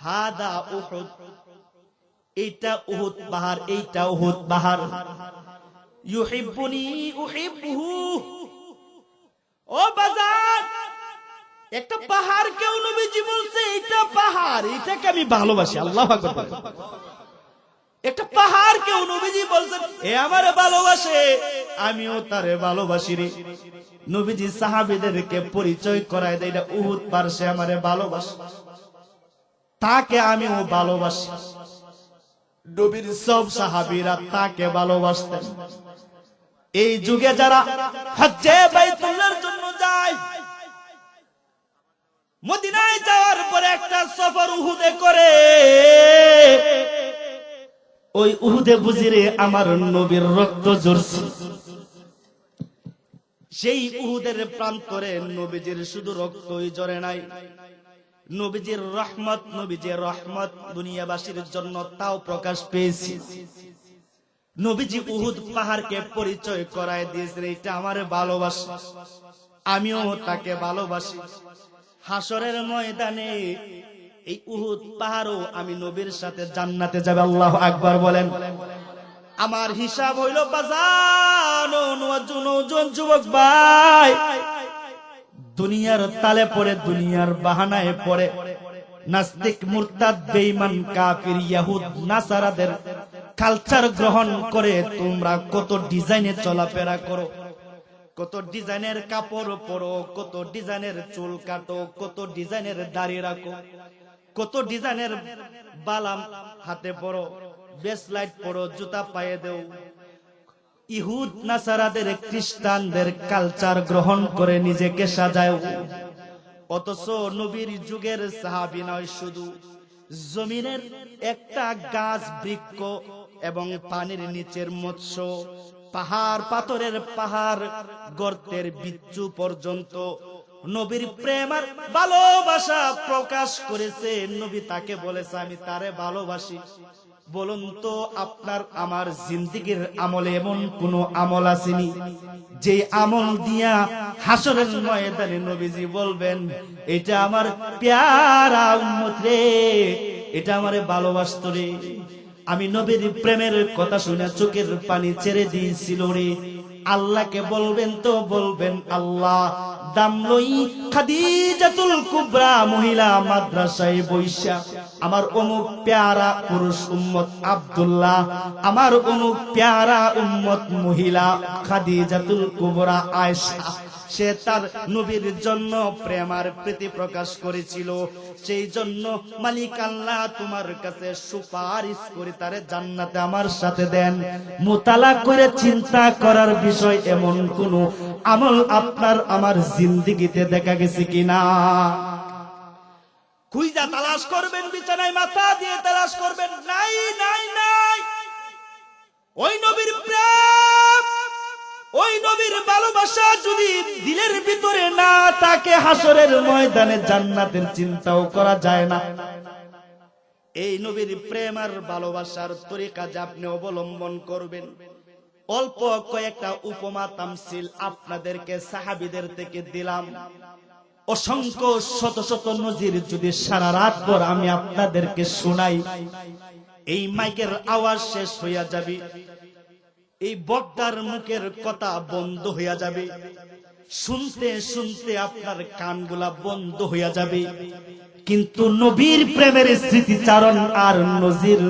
হাদা উহুদ, এইটা উহুদ পাহাড়, এইটা উহুদ পাহাড়। ইউহিব্বুনি উহিব্বুহু। ও বাজার, একটা পাহাড় কেউ নবীজি বলছে এটা পাহাড়, এটাকে আমি ভালোবাসি। আল্লাহু আকবার। একটা পাহাড় কেউ নবীজি বলছেন এ আমারে ভালোবাসে, আমিও তারে ভালোবাসি রে। নবীজি সাহাবীদেরকে পরিচয় করায় দেয়, এটা উহুদ পাহাড়, সে আমারে ভালোবাসে, তাকে আমিও ভালোবাসি। নবীর সব সাহাবীরা তাকে ভালোবাসতেন। এই যুগে যারা হজ্জে বাইতুল্লাহর জন্য যায়, মদিনায় যাওয়ার পরে একটা সফর উহুদে করে, ওই উহুদে বুঝিরে আমার নবীর রক্ত ঝরছে। সেই উহুদের প্রান্তরে নবীজির শুধু রক্তই ঝরে নাই, নবীজির রহমত, নবীজির রহমত দুনিয়াবাসীর জন্য তাও প্রকাশ পেয়েছে। নবীজি উহুদ পাহাড়কে পরিচয় করায় দিয়েছেন, এটা আমার ভালোবাসা, আমিও তাকে ভালোবাসি। হাসরের ময়দানে এই উহুদ পাহাড়ও আমি নবীর সাথে জান্নাতে যাবে। আল্লাহু আকবার বলেন। আমার হিসাব হইল বাজান, নওজোয়ান যুবক ভাই, দুনিয়ার তালে পড়ে, দুনিয়ার বাহানায় পড়ে নাস্তিক, মুরতাদ, বেঈমান, কাফির, ইহুদ, নাসারাদের কালচার গ্রহণ করে তোমরা কত ডিজাইনে চলাফেরা করো, কত ডিজাইনের কাপড় পরো, কত ডিজাইনের চুল কাটো, কত ডিজাইনের দাড়ি রাখো, কত ডিজাইনের বালাম হাতে পরো, ব্রেসলাইট পরো, জুতা পায়ে দেও। ইহুদ নাসারাদের, খ্রিস্টানদের কালচার গ্রহণ করে নিজেকে সাজায়। অথচ নবীর যুগের সাহাবী নয়, শুধু জমিনের একটা গাছ, বৃক্ষ এবং পানির নিচের মৎস্য, পাহাড় পাথরের পাহাড়, গর্তের বিচ্ছু পর্যন্ত নবীর প্রেম আর ভালোবাসা প্রকাশ করেছে। নবী তাকে বলেছে আমি তারে ভালোবাসি। বলুন তো আপনার আমার জিন্দেগীর আমলে এমন কোন আমল আসেনি যে আমল দিয়া হাসরের ময়দানে নবীজি বলবেন এটা আমার প্যারা উম্মত রে, এটা আমারে ভালোবাসতো রে, আমি নবীর প্রেমের কথা শুনে চোখের পানি ছেড়ে দিয়েছিল রে। আল্লাহকে বলবেন তো বলবেন আল্লাহ দাম লই খাদিজাতুল কুবরা মহিলা মাদ্রাসায় বৈশা আমার অমুক প্যারা পুরুষ উম্মত আব্দুল্লাহ, আমার অমুক প্যারা উম্মত মহিলা খাদিজাতুল কুবরা আয়েশা, সে তার নবীর জন্য প্রেম আর প্রীতি প্রকাশ করেছিল। সেই জন্য মালিক আল্লাহ তোমার কাছে সুপারিশ করে তারে জান্নাতে আমার সাথে দেন। মুতালা করে চিন্তা করার বিষয় এমন কোন আমল আপনার আমার জিন্দেগিতে দেখা গেছে কিনা? খুঁজা তালাশ করবেন, বিছানায় মাথা দিয়ে তালাশ করবেন, নাই নাই নাই। ওই নবীর প্রেম, ওই নবীর ভালোবাসা যদি দিলের ভিতরে না থাকে, হাসরের ময়দানে জান্নাতের চিন্তাও করা যায় না। এই নবীর প্রেম আর ভালোবাসার তরিকা যে আপনি অবলম্বন করবেন, অল্প কয়েকটা উপমা তামসিল আপনাদেরকে সাহাবীদের থেকে দিলাম। অসংখ্য শত শত নজির যদি সারা রাত পর আমি আপনাদেরকে শোনাই, এই মাইকের আওয়াজ শেষ হইয়া যাবে, এই বক্তার মুখের কথা বন্ধ হইয়া যাবে, শুনতে শুনতে আপনার কানগুলা বন্ধ হইয়া যাবে। কিন্তু নবীর প্রেমের স্মৃতিচারণ আর নজির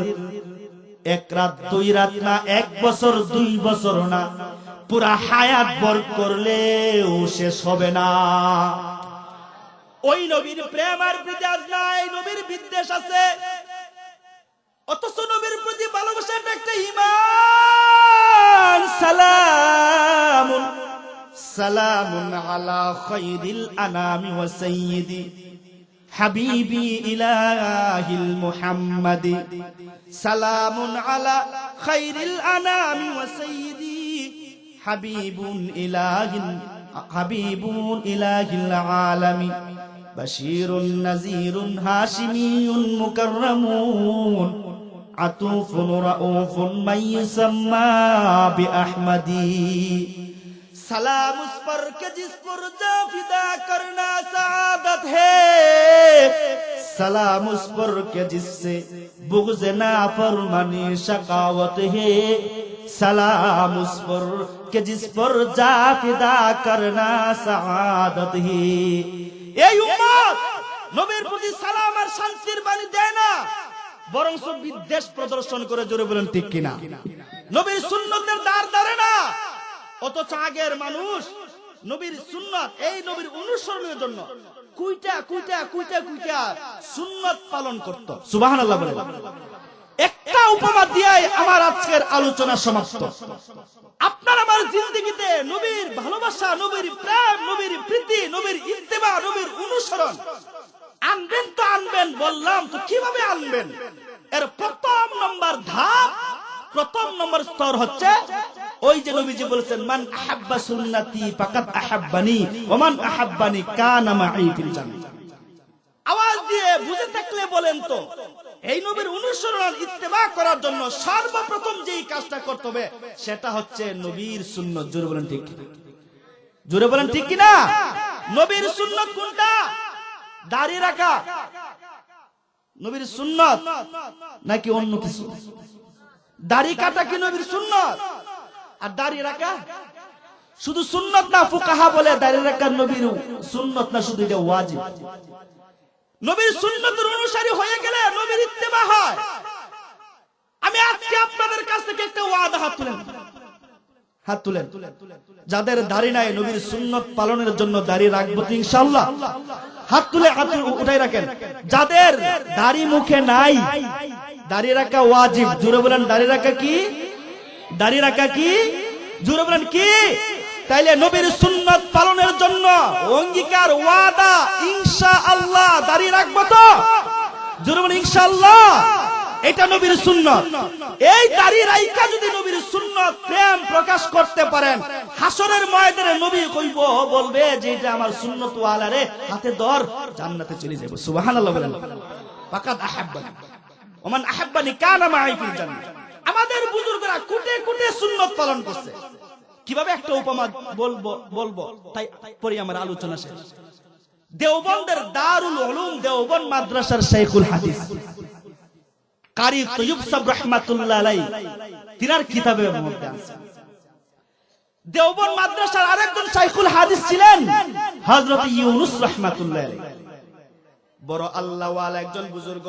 এক রাত দুই রাত না, এক বছর দুই বছর না, পুরা হায়াত ভর করলেও শেষ হবে না। ওই নবীর প্রেম আর বিদ্বেষ নাই, নবীর বিদ্বেষ আছে। অথচ নবীর প্রতি ভালোবাসাটা একটা ঈমান। সালামুন সালামুন আলা খায়রিল আনামি ওয়া সাইয়্যিদি হাবিবি ইলাহিল মুহাম্মাদি, সালামুন আলা খায়রিল আনামি ওয়া সাইয়্যিদি হাবিবুন ইলাহিল আলামি, বাশীরুন নাযীরুন হাশিমিয়ুন মুকাররামুন আতুফুন রাউফুন মাইয়ুসাম্মা বিআহমদি। सलाम उस पर के जिस पर जा फिदा करना सआदत है, सलाम उस पर के जिससे बुग़्ज़ नाफरमानी शकावत है, सलाम उस पर के जिस पर जा फिदा करना सआदत है। এই উম্মত নবীর প্রতি সালাম আর শান্তির বাণী দেয় না, বরং বিদ্বেষ প্রদর্শন করে। জোরে বলেন ঠিক কিনা? নবীর সুন্নতের দ্বার ধরে না। অথচ আগের মানুষ নবীর সুন্নাত, এই নবীর অনুসরণের জন্য কুইটা কুইটা কুইটা কুইটা সুন্নাত পালন করত। সুবহানাল্লাহ বলেন। একটা উপমা দিয়ে আমার আজকের আলোচনা সমাপ্ত। আপনার আমার জিন্দেগিতে নবীর ভালোবাসা, নবীর প্রেম, নবীর প্রীতি, নবীর ইত্তেবা, নবীর অনুসরণ আনবেন তো আনবেন, বললাম তো কিভাবে আনবেন। এর প্রথম নম্বর ধাপ, প্রথম নম্বর স্তর হচ্ছে ওই যে নবীজি বলেছেন মান আহাব্বা সুন্নতি ফাকাদ আহাব্বানি ওয়া মান আহাব্বানি কানা মাই ফিল জান্নাহ। আওয়াজ দিয়ে বুঝে থাকলে বলেন তো, এই নবীর অনুসরণ ইত্তেবা করার জন্য সর্বপ্রথম যেই কাজটা করতে হবে সেটা হচ্ছে নবীর সুন্নাত। জোরে বলেন ঠিক কি? জোরে বলেন ঠিক কি না? নবীর সুন্নাত কোনটা? দাড়ি রাখা নবীর সুন্নাত নাকি অন্য কিছু? দাড়ি কাটা কি নবীর সুন্নাত? আর দাড়ি রাখা শুধু সুন্নাত না, ফুকাহা বলে দাড়ি রাখা নবীর সুন্নাত না, শুধু এটা ওয়াজিব। নবীর সুন্নতের অনুসারী হয়ে গেলে নবীর ইত্তেবা হয়। আমি আজকে আপনাদের কাছ থেকে একটা ওয়াদা হাত তুলেন যাদের দাড়ি নাই নবীর সুন্নত পালনের জন্য দাড়ি রাখবো তো ইনশাআল্লাহ। হাত তুলে হাত উঠাই রাখেন। যাদের দাড়ি মুখে নাই, দাড়ি রাখা ওয়াজিব। জোরে বলেন দাড়ি রাখা কি? দাড়ি রাখা কি? জোরে বলেন কি? তাইলে নবীর সুন্নত পালনের জন্য অঙ্গীকার, ওয়াদা, ইনশাআল্লাহ দাড়ি রাখবো তো? জোরে বলেন ইনশাআল্লাহ। এটা নবীর সুন্নত। এই দাড়ি রাইখা যদি নবীর সুন্নত প্রেম প্রকাশ করতে পারেন, হাসরের ময়দানে নবী কইব, বলবে যে এটা আমার সুন্নত ওয়ালা রে, হাতে ধর, জান্নাতে চলে যাব। সুবহানাল্লাহ বলেন। ফাকাদ আহাব্বানি ওমান আহাব্বানি কানা মাই ফিল জান্নাহ। আমাদের বুজুর্গরা কুটে কুটে সুন্নত পালন করছে। কিভাবে একটা উপমা বলবো তাই পরে আমার আলোচনা শেষ। দেওবন্দের দারুল উলুম দেওবন্দ মাদ্রাসার শাইখুল হাদিস কারি তৈয়ব সাহেব রাহমাতুল্লাহ আলাইহি তিনার কিতাবের মধ্যে আছে, দেওবন্দ মাদ্রাসার আরেকজন শাইখুল হাদিস ছিলেন হযরত ইউনুস রাহমাতুল্লাহ আলাইহি। বড় আল্লাহ ওয়ালা একজন বুজুর্গ।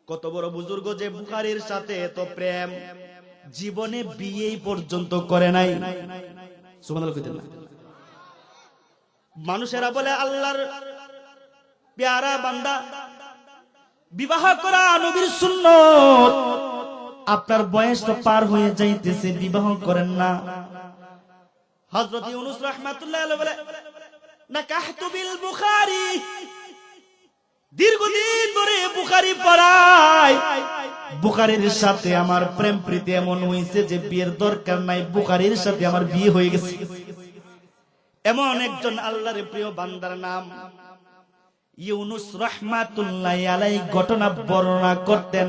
কত বড় বুজুর্গ যে বুখারীর সাথে এত প্রেম, জীবনে বিয়ে পর্যন্ত করে নাই। সুবহানাল্লাহ কইতেন না? মানুষেরা বলে আল্লাহর প্যারা বান্দা, বিবাহ করা নবীর সুন্নত, আপনার বয়স তো পার হয়ে যাইতেছে, বিবাহ করেন না। হযরত ইউনুস রাহমাতুল্লাহ আলাইহি বলে নাকাহতু বিল বুখারী, দীর্ঘদিন ধরে বুখারী পড়ায়, বুখারীর সাথে আমার প্রেম প্রীতি এমন হইছে যে বিয়ের দরকার নাই, বুখারীর সাথে আমার বিয়ে হয়ে গেছে। এমন একজন আল্লাহর প্রিয় বান্দার নাম ইউনুস রাহমাতুল্লাহি আলাইহি ঘটনা বর্ণনা করতেন।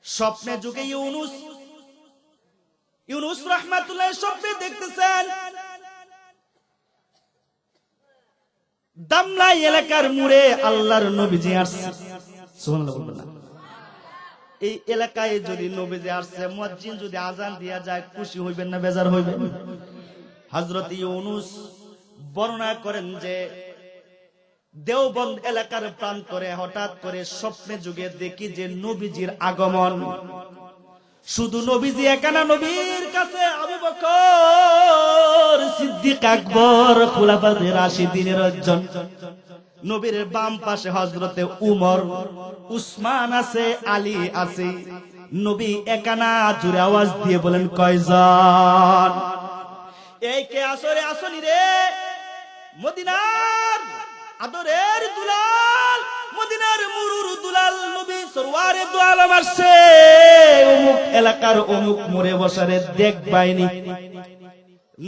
স্বপ্নে যুগে ইউনুস রাহমাতুল্লাহি স্বপ্নে দেখতেছেন দামলাই এলাকার মোড়ে আল্লাহর নবীজি আসছে। সুবহানাল্লাহ বলবেন না? এই এলাকায় যদি নবীজি আসছে, মুয়াজ্জিন যদি আজান দিয়া যায়, খুশি হইবেন না বেজার হইবেন? হযরত ইউনুস বর্ণনা করেন যে দেওবন্দ এলাকার প্রান্তরে হঠাৎ করে স্বপ্নে যুগে দেখি যে নবীজির আগমন। শুধু নবীজি একা না, নবীর কাছে আবু বকর সিদ্দিক, আকবর, খুলাফায়ে রাশিদিনের একজন, নবীর বাম পাশে হযরতে উমর, উসমান আছে, আলী আছে। নবী একা না, জোরে আওয়াজ দিয়ে বলেন কয়জন? এই কে আসরে আসনি রে, মদিনার আদরের দুলাল, মদিনার মুরুর দুলাল, নবী সরওয়ারে দু আলম আসছে, অমুক এলাকার অমুক মোড়ে বসারে দেখবাইনি।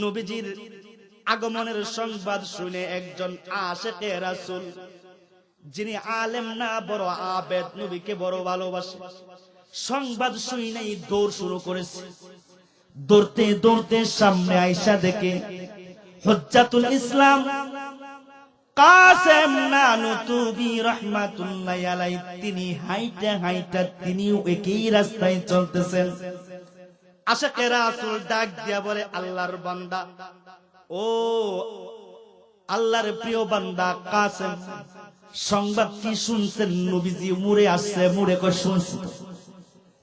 নবীজির আগমনের সংবাদ শুনে একজন আশিকে রাসূল, যিনি আলেম না বড় আবেদ, নবীকে বড় ভালোবাসে, সংবাদ শুনেই দৌড় শুরু করেছে। দৌড়তে দৌড়তে সামনে আয়েশা দেখে হুজ্জাতুল ইসলাম কাসেম নানুতুবি রাহমাতুল্লাহি আলাইহি, তিনি হাইটা হাইটা তিনিও একই রাস্তায় চলতেছেন। আশিকে রাসূল ডাক দিয়া বলে, আল্লাহর বান্দা, ও আল্লাহর প্রিয় বান্দা কাসেম, সংবাদ কি শুনছেন? নবীজি মুড়ে আসছে। মুড়ে কই শুনছি।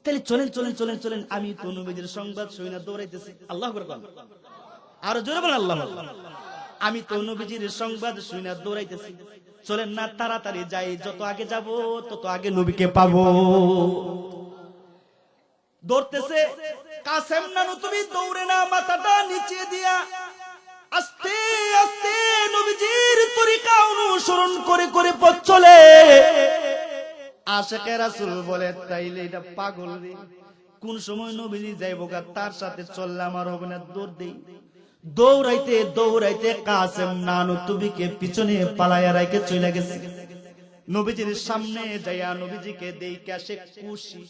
তাহলে চলেন চলেন চলেন চলেন, আমি তো নবীজির সংবাদ শুই না, দৌড়াইতেছি। আল্লাহু আকবার। আর জোরে বলেন আল্লাহু আকবার। আমি তো নবীজির সংবাদ শুই না, দৌড়াইতেছি। চলেন না তাড়াতাড়ি যাই, যত আগে যাব তত আগে নবীকে পাবো। দৌড়তেছে কাসেম নানুতুবি, দৌড়ে না, মাথাটা নিচে দিয়া আস্তে আস্তে নবীজির তরিকা অনুসরণ করে করে পথ চলে। আশিকে রাসূল বলে, তাইলে এটা পাগল রে, কোন সময় নবীজি যাইবো গা, তার সাথে চললে আমার হবে না, দৌড় দেই। দৌড়াইতে দৌড়াইতে কাসেম নানুতুবিকে পিছনে পালায়া রাইকে চলে গেছে। নবীজির সামনে যাইয়া নবীজিকে দেইখা সে খুশি।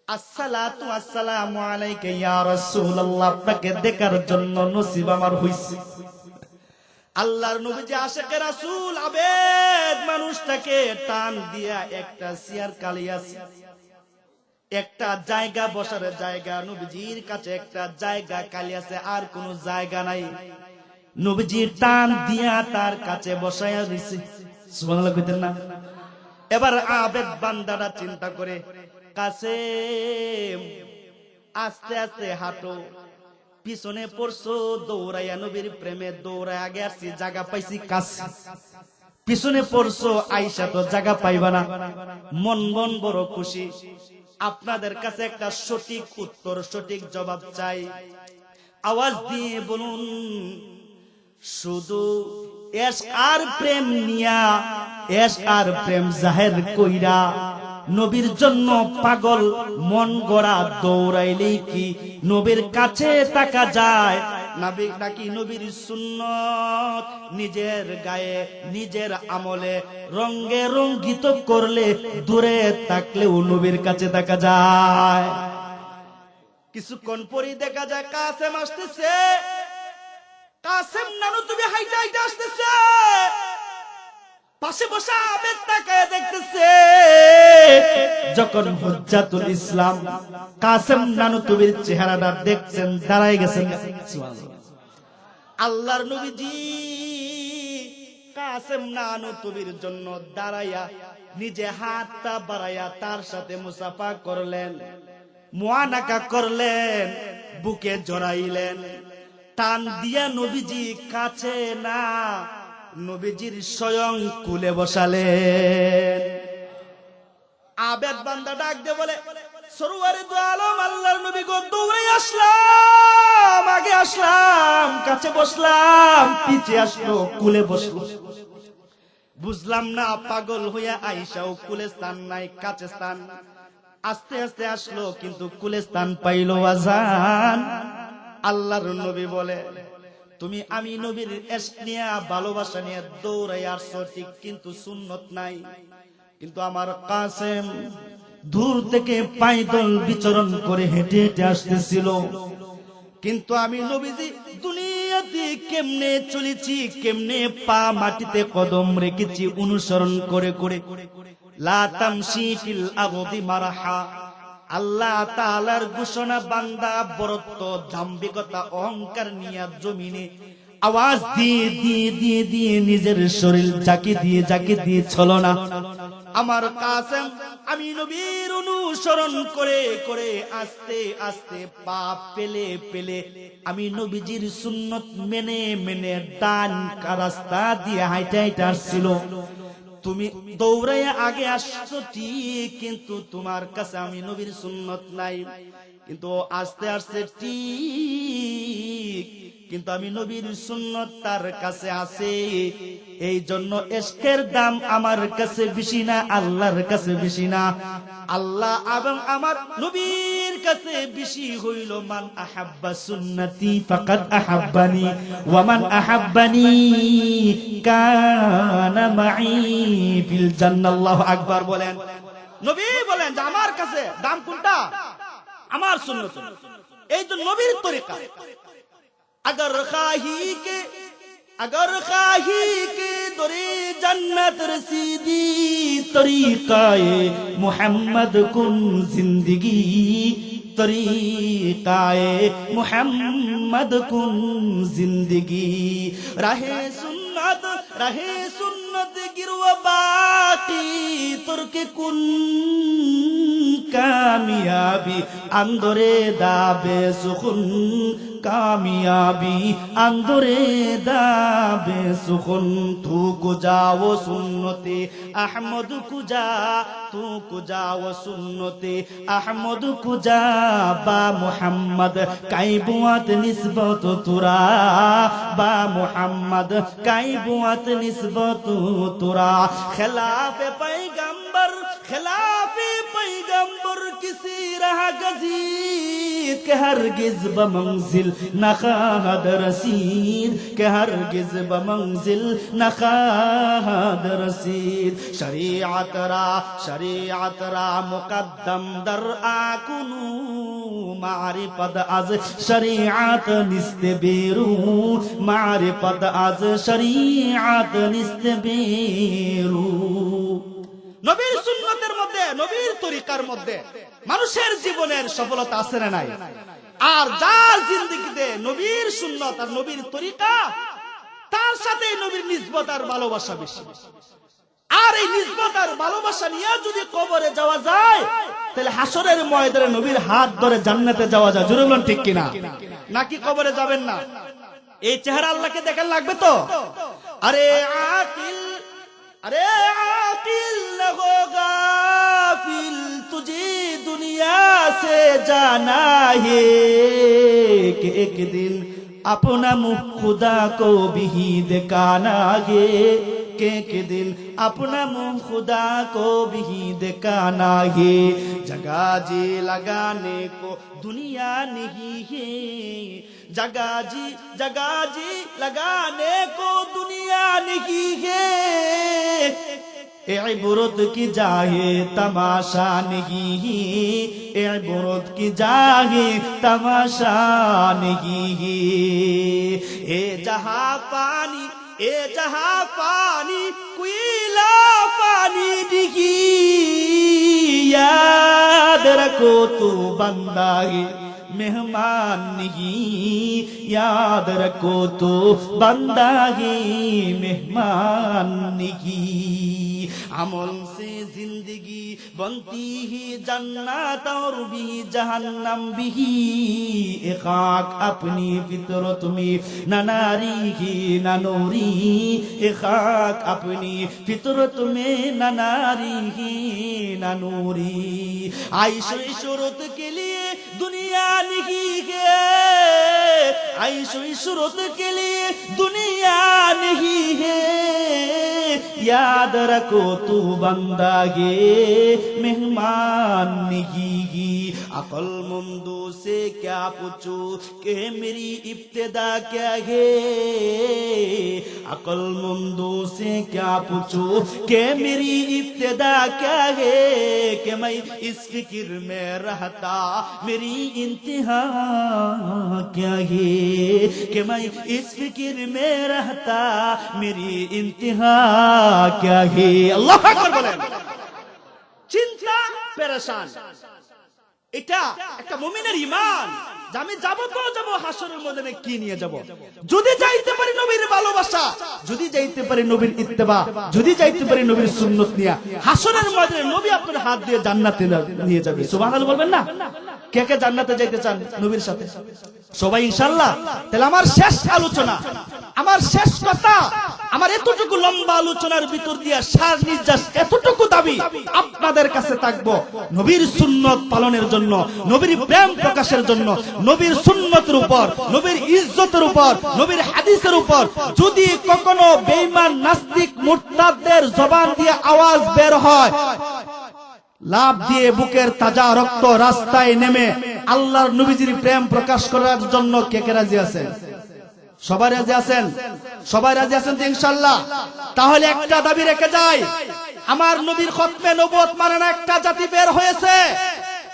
আসসালাতু আসসালামু আলাইকা ইয়া রাসূলুল্লাহ, আপনাকে দেখার জন্য নসিব আমার হইছে। আল্লাহর নবীজি আশিকে রাসূল আবেদ মানুষটাকে টান দিয়া একটা চেয়ার কালিয়াছে, একটা জায়গা বসার জায়গা, নবীজির কাছে একটা জায়গা খালি আছে, আর কোন জায়গা নাই। নবীজি টান দিয়া তার কাছে বসায়া দিছে। সুবহানাল্লাহ কইতেন না? এবার আবেদ বান্দারা চিন্তা করে, কাসেম আস্তে আস্তে হাঁটো, পিছনে পড়ছো দৌড়াইয়া নবীর প্রেমে দৌড়ায় আগে আসছি জায়গা পাইছি কাছে, পিছনে পড়ছো আইসা তো জায়গা পাইবা না। মন মন বড় খুশি। আপনাদের কাছে একটা সঠিক উত্তর, সঠিক জবাব চাই, আওয়াজ দিয়ে বলুন। শুধু এশক আর প্রেম নিয়া, এশক আর প্রেম জাহের কইরা নবীর জন্য পাগল মন গড়া দৌড়াইলেই কি নবীর কাছে থাকা যায়? নাকি নবীর সুন্নত নিজের গায়ে নিজের আমলে রঙে রঙ্গিত করলে দূরে থাকলেও নবীর কাছে থাকা যায়? কিছুক্ষণ পরই দেখা যায় কাসেম আসতেছে, কাসেম নানু তুমি হাইটা হাইটা আসতেছে, পাশে বসা আবেদ তাকায় দেখতেছে। যখন হুজ্জাতুল ইসলাম কাসেম নানু তুবির চেহারাটা দেখছেন, দাঁড়ায় গেছেন। আল্লাহর নবীজি কাসেম নানু তুবির জন্য দাঁড়াইয়া নিজে হাতটা বাড়াইয়া তার সাথে মুসাফা করলেন, মুআনাকা করলেন, বুকে জড়াইলেন, টান দিয়া নবীজি কাছে না নবীজির স্বয়ং কুলে বসালেন। আবেদ বান্দা ডাক দিয়ে বলে, সরওয়ারে দু আলম আল্লাহর নবী গো, দৌড়ে আসলাম, আগে আসলাম, কাছে বসলাম, পিছে আসলো, কুলে বসলো। বুঝলাম না, পাগল হইয়া আইসাও কুলে স্থান নাই, কাছে স্থান। আস্তে আস্তে আসলো কিন্তু কুলে স্থান পাইল আজান। আল্লাহর নবী বলে, তুমি আমি নবীর ইশক নিয়ে ভালোবাসা নিয়ে দৌড়াই আসছো ঠিক, কিন্তু সুন্নত নাই। কিন্তু আমার কাসেম দূর থেকে পায়দল বিচরণ করে হেঁটে হেঁটে আসতেছিল, কিন্তু আমি নবীজি দুনিয়াতে কেমনে চলেছি, কেমনে পা মাটিতে কদম রেখেছি অনুসরণ করে করে। লা তামশি ফিল আরদি মারহা, আল্লাহ তাআলার ঘোষণা, বান্দা বরত্ব দাম্ভিকতা অহংকার নিয়ে জমিনে আওয়াজ দিয়ে দিয়ে দিয়ে দিয়ে নিজের শরীর জাকি দিয়ে চলো না। আমার কাসেম আমি নবীর অনুসরণ করে করে আস্তে আস্তে পাপ পেলে পেলে আমি নবীজির সুন্নত মেনে মেনে ডান রাস্তা দিয়ে হাইটা হাইটা আসছিল। তুমি দৌড়াইয়া আগে আসছো ঠিক, কিন্তু তোমার কাছে আমি নবীর সুন্নত নাই। কিন্তু আস্তে আস্তে ঠিক, কিন্তু আমি নবীর সুন্নত তার কাছে আছে। এই জন্য ইশকের দাম আমার কাছে বেশি না, আল্লাহর কাছে বেশি না। আল্লাহ এবং আমার নবীর কাছে বেশি হইল, মান আহাব্বা সুন্নতি ফাকাদ আহাব্বানি ওয়া মান আহাব্বানি কানা মাই ফিল জান্নাহ। আল্লাহু আকবার বলেন। নবী বলেন যে আমার কাছে দাম কোনটা? আমার সুন্নত। এই তো নবীর তরিকা। अगर खाही के दरे जन्नत रसीदी, तरीकाए मोहम्मद कुन जिंदगी, तरीकाए मोहम्मद कुन जिंदगी। रहे सुन्नत गिरवा बाकी तुर्के कुन कामयाबी अंदरे दाबे सुखुन, कामयाबी अंदरे दाबे सुखुन। तू कुजा वो सुन्नते अहमद कुजा, तू कुजा वो सुन्नते अहमद कुजा, बा मुहम्मद काई बुआत निस्बत तुरा, बा मुहम्मद काई बुआत निस्बत तुरा। खिलाफे पैगंबर, खिलाफे पैगंबर किसी राह गजीद के हरगिज बमंजिल नखाद रसीद, के हरगिज बमंजिल नखाद रसीद। शरीयत रा मुकद्दम दर आकुनु, मारिफत आज शरीयत निस्ते बेरू, मारिफत आज शरीयत निस्ते बेरू। নবীর সুন্নতের মধ্যে, নবীর তরিকার মধ্যে মানুষের জীবনের সফলতা আছে না নাই? আর যার জিন্দেগিতে নবীর সুন্নত আর নবীর তরিকা, তার সাথে নবীর নিসবত আর ভালোবাসা বেশি। আর এই নিসবত আর ভালোবাসা নিয়ে যদি কবরে যাওয়া যায়, তাহলে হাসরের ময়দানে নবীর হাত ধরে জান্নাতে যাওয়া যায়। জোরে বলুন ঠিক কিনা? নাকি কবরে যাবেন না? এই চেহারা আল্লাহকে দেখার লাগবে তো? আরে আকিল, अरे आकिल न हो गाफिल, तुझे दुनिया से जाना है कि एक दिन अपना मुँह खुदा को भी दिखाना है, कि एक दिन अपना मुँह खुदा को भी दिखाना है। जगह जी लगाने को दुनिया नहीं है, जगह जी लगाने को दुनिया नहीं है। इबरत की जाए तमाशा नहीं, इबरत की जाए तमाशा नहीं। ए जहां पानी कोयला पानी नहीं, याद रखो तू बंदा है मेहमान नहीं, याद रखो तो बंदा ही मेहमान नहीं। अमल से जिंदगी बनती ही जन्नत और भी जहन्नम भी, एक आँख अपनी फितरत में न नारी ही न नूरी, एक आँख अपनी फितरत में न नारी ही न नूरी। आयशो इशरत के लिए दुनिया नहीं है, आयशो इशरत के लिए दुनिया नहीं है, याद रखो तू बंदा गे मेहमान नहीं। अक्लमंदों से क्या पूछो कि मेरी इब्तिदा क्या है, अक्लमंदों से क्या पूछो कि मेरी इब्तिदा क्या है, कि मैं इस फिक्र में रहता मेरी इंतहा क्या है, कि मैं इस फिक्र में रहता मेरी इंतहा क्या है। अल्लाह আকবার বলেন। চিন্তা পেরেশান, এটা একটা মুমিনের ঈমান যে আমি যাব তো যাব হাসরের ময়দানে কি নিয়ে যাব। যদি যাইতে পারি নবীর ভালোবাসা, যদি যাইতে পারি নবীর ইত্তেবা, যদি যাইতে পারি নবীর সুন্নাত নিয়ে, হাসরের ময়দানে নবী আপনার হাত দিয়ে জান্নাতে নিয়ে যাবে। সুবহানাল্লাহ বলবেন না? কে কে জান্নাতে যাইতে চান নবীর সাথে? সবাই ইনশাআল্লাহ। তাহলে আমার শেষ আলোচনা, আমার শেষ কথা, আমার এতটুকু লম্বা আলোচনার ভিতর দিয়ে শ্বাস নিঃশ্বাস এতটুকু দাবি আপনাদের কাছে থাকবো, নবীর সুন্নত পালনের জন্য, নবীর প্রেম প্রকাশের জন্য, নবীর সুন্নতের উপর, নবীর ইজ্জতের উপর, নবীর হাদিসের উপর যদি কখনো বেঈমান নাস্তিক মুরতাদদের জবান দিয়ে আওয়াজ বের হয়, লাভ দিয়ে বুকের তাজা রক্ত রাস্তায় নেমে আল্লাহর নবীজির প্রেম প্রকাশ করার জন্য কে কে রাজি আছেন? সবাই রাজি আছেন? সবাই রাজি আছেন তো ইনশাআল্লাহ? তাহলে একটা দাবি রেখে যাই, আমার নবীর খতমে নবুয়ত মানে না একটা জাতি বের হয়েছে,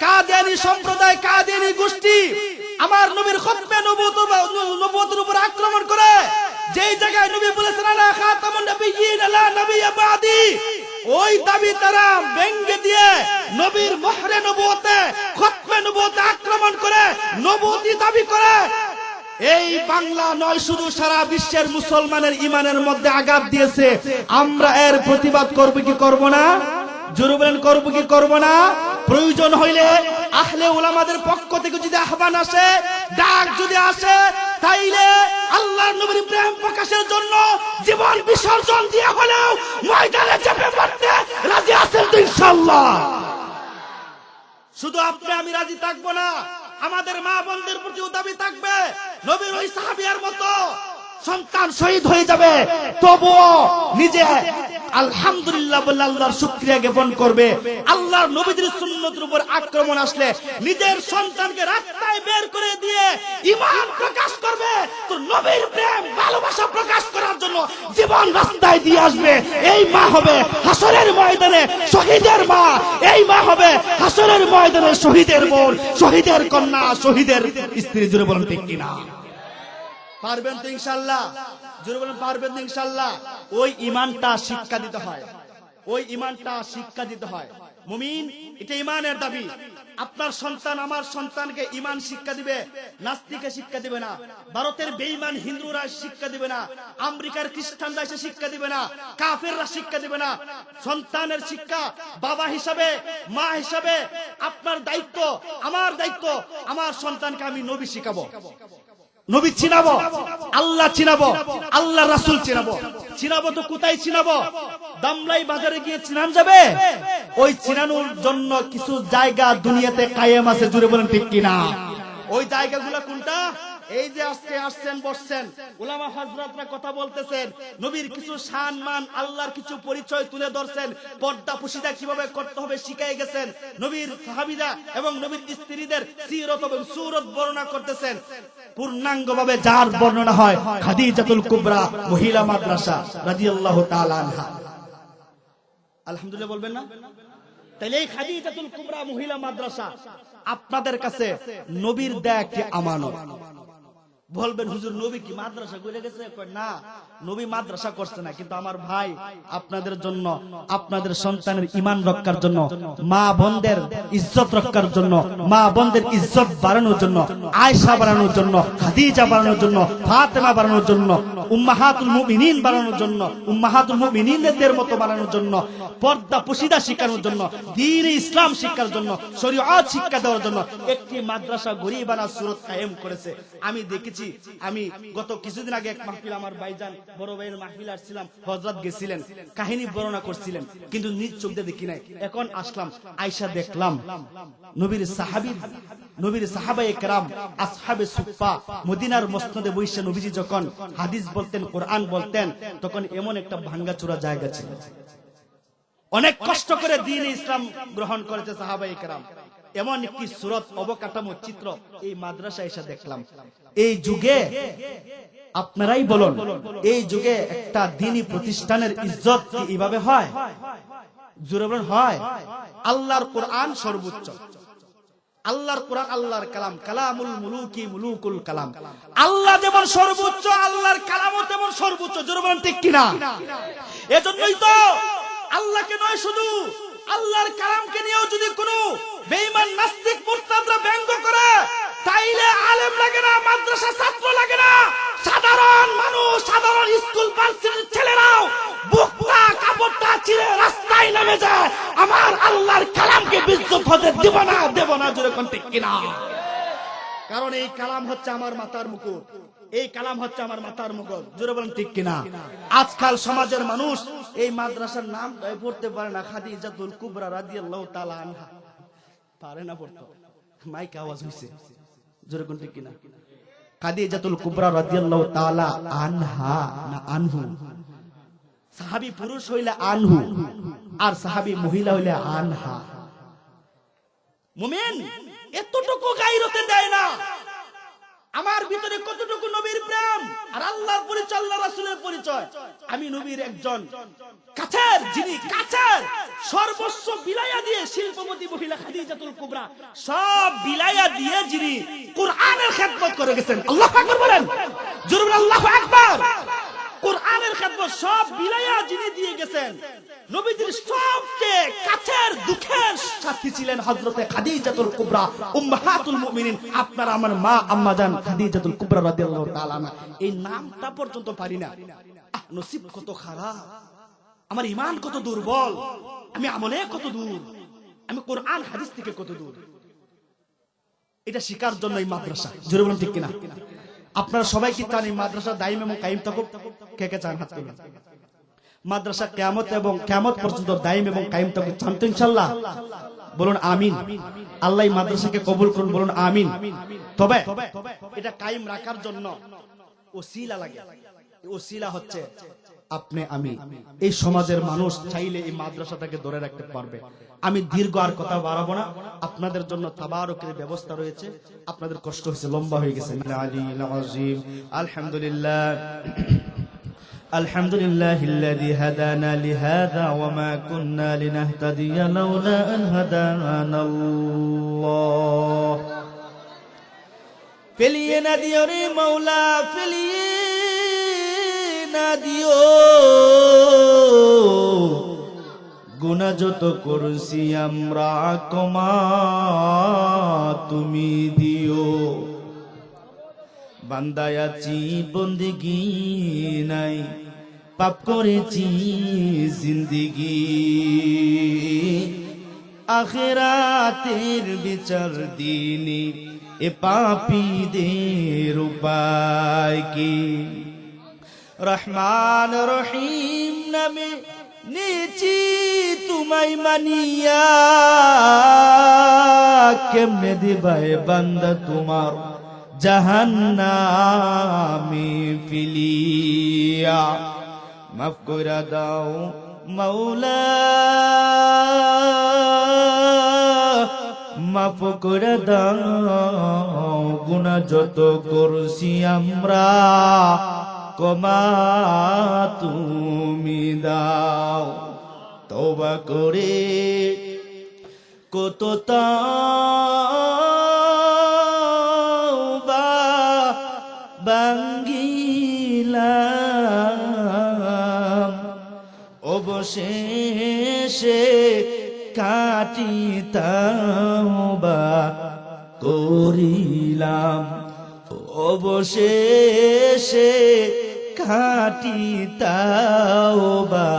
কাদিয়ানী সম্প্রদায়, কাদিয়ানী গোষ্ঠী আমার নবীর খতমে নবুয়তের উপর আক্রমণ করে, যেই জায়গায় নবী বলেছেন আলা খাতামুন নবিয়্যিন লা নবিয়্যা বাদি, ওই দাবি তারা ভেঙে দিয়ে নবীর মোহরে নবুয়তে, খতমে নবুয়তে আক্রমণ করে নবুয়তি দাবি করে। এই বাংলা নয়, শুধু সারা বিশ্বের মুসলমানের ঈমানের মধ্যে আঘাত দিয়েছে। আমরা এর প্রতিবাদ করব কি করব না? জোরে বলেন, করব কি করব না? প্রয়োজন হইলে আহলে উলামাদের পক্ষ থেকে যদি আহ্বান আসে, ডাক যদি আসে, তাইলে আল্লাহর নবীর প্রেম প্রকাশের জন্য জীবন বিসর্জন দিয়ে হলেও ময়দানে চেপে পড়তে রাজি আছেন তো ইনশাআল্লাহ? শুধু আপনি আমি রাজি থাকবো না, আমাদের মা বোনদের প্রতিও দাবি থাকবে। নবীর ওই সাহাবীর মতো সন্তান শহীদ হয়ে যাবে, তবুও নিজে আলহামদুলিল্লাহ বলে আল্লাহর শুকরিয়া জ্ঞাপন করবে। আল্লাহর নবীর সুন্নতের উপর আক্রমণ আসলে নিজের সন্তানকে রাস্তায় বের করে দিয়ে ঈমান প্রকাশ করবে, তো নবীর প্রেম ভালোবাসা প্রকাশ করার জন্য জীবন রাস্তায় দিয়ে আসবে। এই মা হবে হাসরের ময়দানে শহীদের মা, এই মা হবে হাসরের ময়দানে শহীদের বোন, শহীদের কন্যা, শহীদের স্ত্রী। জোরে বলেন ঠিক কিনা? পারবেন তো ইনশাআল্লাহ? জোরে বলেন পারবেন তো ইনশাআল্লাহ? ওই ঈমানটা শিক্ষা দিতে হয়, ওই ঈমানটা শিক্ষা দিতে হয়। মুমিন, এটা ঈমানের দাবি। আপনার সন্তান আমার সন্তানকে ঈমান শিক্ষা দিবে, নাস্তিকে শিক্ষা দিবে না, ভারতের বেঈমান হিন্দুরা শিক্ষা দিবে না, আমেরিকার খ্রিস্টানরা এসে শিক্ষা দিবে না, কাফেররা শিক্ষা দিবে না। সন্তানের শিক্ষা বাবা হিসাবে, মা হিসাবে আপনার দায়িত্ব, আমার দায়িত্ব, আমার সন্তানকে আমি নবী শিখাবো, নবী চিনাবো, আল্লাহ চিনাবো, আল্লাহ রাসূল চিনাবো। চিনাবো তো কোথায় চিনাবো? দামলাই বাজারে গিয়ে চিনান যাবে? ওই চিনানোর জন্য কিছু জায়গা দুনিয়াতে কায়েম আছে, জুড়ে বলেন ঠিক কিনা? ওই জায়গাগুলো কোনটা? এই যে আজকে আসছেন, বসছেন, উলামা হযরতরা কথা বলতেছেন, নবীর কিছু শান মান, আল্লাহর কিছু পরিচয় তুলে ধরছেন, পর্দা পুশিদা কিভাবে করতে হবে শিখিয়ে গেছেন, নবীর সাহাবীরা এবং নবীর স্ত্রীদের সিরত এবং সুরত বর্ণনা করতেছেন। পূর্ণাঙ্গভাবে যার বর্ণনা হয় খাদিজাতুল কুবরা মহিলা মাদ্রাসা রাদিয়াল্লাহু তাআলা আনহা। আলহামদুলিল্লাহ বলবেন না? তাহলে এই খাদিজাতুল কুবরা মহিলা মাদ্রাসা আপনাদের কাছে নবীর দেয়া একটি আমানত। বলবেন হুজুর নবী কি মাদ্রাসা করে গেছে? না, নবী মাদ্রাসা করছে না, কিন্তু আমার ভাই আপনাদের জন্য, আপনাদের সন্তানের ঈমান রক্ষার জন্য, মা বোনদের ইজ্জত রক্ষার জন্য, মা বোনদের ইজ্জত বাড়ানোর জন্য, আয়েশা বাড়ানোর জন্য, খাদিজা বাড়ানোর জন্য, ফাতেমা বাড়ানোর জন্য, উম্মাহাতুল মুমিনিন বাড়ানোর জন্য, উম্মাহাতুল মুমিনিনদের মতো বানানোর জন্য, পর্দা পুশিদা শিখানোর জন্য, দ্বীন ইসলাম শিক্ষার জন্য, শরীয়ত শিক্ষা দেওয়ার জন্য একটি মাদ্রাসা গরিবানা সুরত কায়েম করেছে। আমি দেখেছি, আমি গত কিছুদিন আগে এক মাহফিল, আমার ভাইজান বড় ভাইয়ের মাহফিল আসছিলাম, হযরত গেছিলেন, কাহিনী বর্ণনা করছিলেন, কিন্তু নিজ চোখ দিয়ে দেখি নাই। এখন আসলাম, আয়েশা দেখলাম, নবীর সাহাবী, নবীর সাহাবায়ে কেরাম, আসহাবে সুফফা মদিনার মসনদে বসে নবীজি যখন হাদিস বলতেন, কোরআন বলতেন, তখন এমন একটা ভাঙ্গাচোরা জায়গা ছিল। অনেক কষ্ট করে দ্বীন ইসলাম গ্রহণ করেছে সাহাবায়ে কেরাম। এমন একটি সুরত, অবকাঠামো, চিত্র এই মাদ্রাসায় এসে দেখলাম। এই যুগে আপনারাই বলুন, এই যুগে একটা দ্বীনি প্রতিষ্ঠানের ইজ্জত কি এইভাবে হয়? জোরে বলেন হয়? আল্লাহর কোরআন সর্বোচ্চ, আল্লাহর কোরআন আল্লাহর কালাম, কালামুল মুলুকি মুলুকুল কালাম। আল্লাহ যেমন সর্বোচ্চ, আল্লাহর কালামও তেমন সর্বোচ্চ। জোরে বলেন ঠিক কিনা? এজন্যই তো আল্লাহকে নয়, শুধু আল্লাহর কালামকে নিয়েও যদি কোনো বেঈমান নাস্তিক মুরতাদরা ব্যঙ্গ করে, তাইলে আলেম লাগে না, মাদ্রাসা ছাত্র লাগে না, সাধারণ মানুষ, সাধারণ স্কুল ভার্সিটির ছেলেরাও বুকটা কাপড়টা ছিঁড়ে রাস্তায় নেমে যায়, আমার আল্লাহর কালামকে বিজ্জত হতে দেব না, দেব না। জোরে কোন ঠিক কিনা? কারণ এই কালাম হচ্ছে আমার মাথার মুকুট, এই কালাম হচ্ছে আমার মাথার মুকুট। জোরে বলেন ঠিক কিনা? আজকাল সমাজের মানুষ এই মাদ্রাসার নাম পড়তে পারে না, খাদিজাতুল কুবরা রাদিয়াল্লাহু তাআলা আনহা, পারে না পড়তে। মাইক আওয়াজ হইছে, জোরে কোন ঠিক কিনা? খাদিজাতুল কুবরা রাদিয়াল্লাহু তাআলা আনহা না আনহু? সাহাবী পুরুষ হইলে আনহু, আর সাহাবী মহিলা হইলে আনহা। মুমিন এতটুকু গায়রতে দেয় না। আমার ভিতরে কতটুকু নবীর প্রেম আর আল্লাহর পরিচয়, আল্লাহ রাসূলের পরিচয়। আমি নবীর একজন কাছের, যিনি কাছের, সর্বস্ব বিলায়া দিয়ে, শিল্পপতি মহিলা খাদিজাতুল কুবরা সব বিলায়া দিয়ে যিনি কোরআনের খেদমত করে গেছেন। আল্লাহু আকবার বলেন, জোরে বলেন আল্লাহু আকবার। কোরআনের খেদমত সব বিলায়া যিনি দিয়ে গেছেন, নবীজির সবচেয়ে কাছের দুঃখের সাথী ছিলেন হযরতে খাদিজাতুল কুবরা উম্মাহাতুল মুমিনিন। আপনারা আমার মা আম্মা জান খাদিজাতুল কুবরা রাদিয়াল্লাহু তাআলা আনহা, এই নামটা পর্যন্ত পারি না। নসিব কত খারাপ, আমার ঈমান কত দুর্বল, আমি আমলে কত দূর, আমি কোরআন হাদিস থেকে কত দূর। এটা শিকার জন্য এই মাদ্রাসা। জোরে বলুন ঠিক কিনা? আপনারা সবাই কি চান এই মাদ্রাসা দাইম এবং কায়েম থাকুক? কে কে চান হাত তুলুন। মাদ্রাসা কিয়ামত এবং কিয়ামত পর্যন্ত দাইম এবং কায়েম থাকুক, চান তো ইনশাআল্লাহ? বলুন আমিন। আল্লাহ এই মাদ্রাসাকে কবুল করুন, বলুন আমিন। তবে এটা কায়েম রাখার জন্য ওসিলা লাগে। ওসিলা হচ্ছে আপনি, আমি, এই সমাজের মানুষ চাইলে এই মাদ্রাসাটাকে ধরে রাখতে পারবে। আমি দীর্ঘ আর কথা বাড়াবো না, আপনাদের জন্য তাবারুকের ব্যবস্থা রয়েছে। আপনাদের কষ্ট হয়েছে, লম্বা হয়ে গেছে। আলহামদুলিল্লাহ, আলহামদুলিল্লাহিল্লাযী হাদানা লিহাযা ওয়া মা কুন্না লিনাহতাদিয়া লাউলা আন হাদানাল্লাহ। ফেলিয়ে না দিও রে মাওলা, ফেলিয়ে না দিও, গুনাহ যত করছি আমরা ক্ষমা তুমি দিও। বান্দায় আছি বন্দেগি নাই, পাপ করেছি জিন্দেগি, আখিরাতের বিচার দিনে এ পাপীদের উপায় কি? রহমান রহিম নামে নিচি তোমায় মানিয়া, কেমনে দিবায় বান্দা তোমার জাহান্নামে ফেলিয়া। মাফ কইরা দাও মাওলা, মাফ করে দাও গুনাহ যত করছি আমরা ক্ষমা তুমি দাও। তওবা করে কত তাওবা ভাঙ্গিলাম, অবশেষে কাটি তাওবা করিলাম, অবশেষে কাটি তাওবা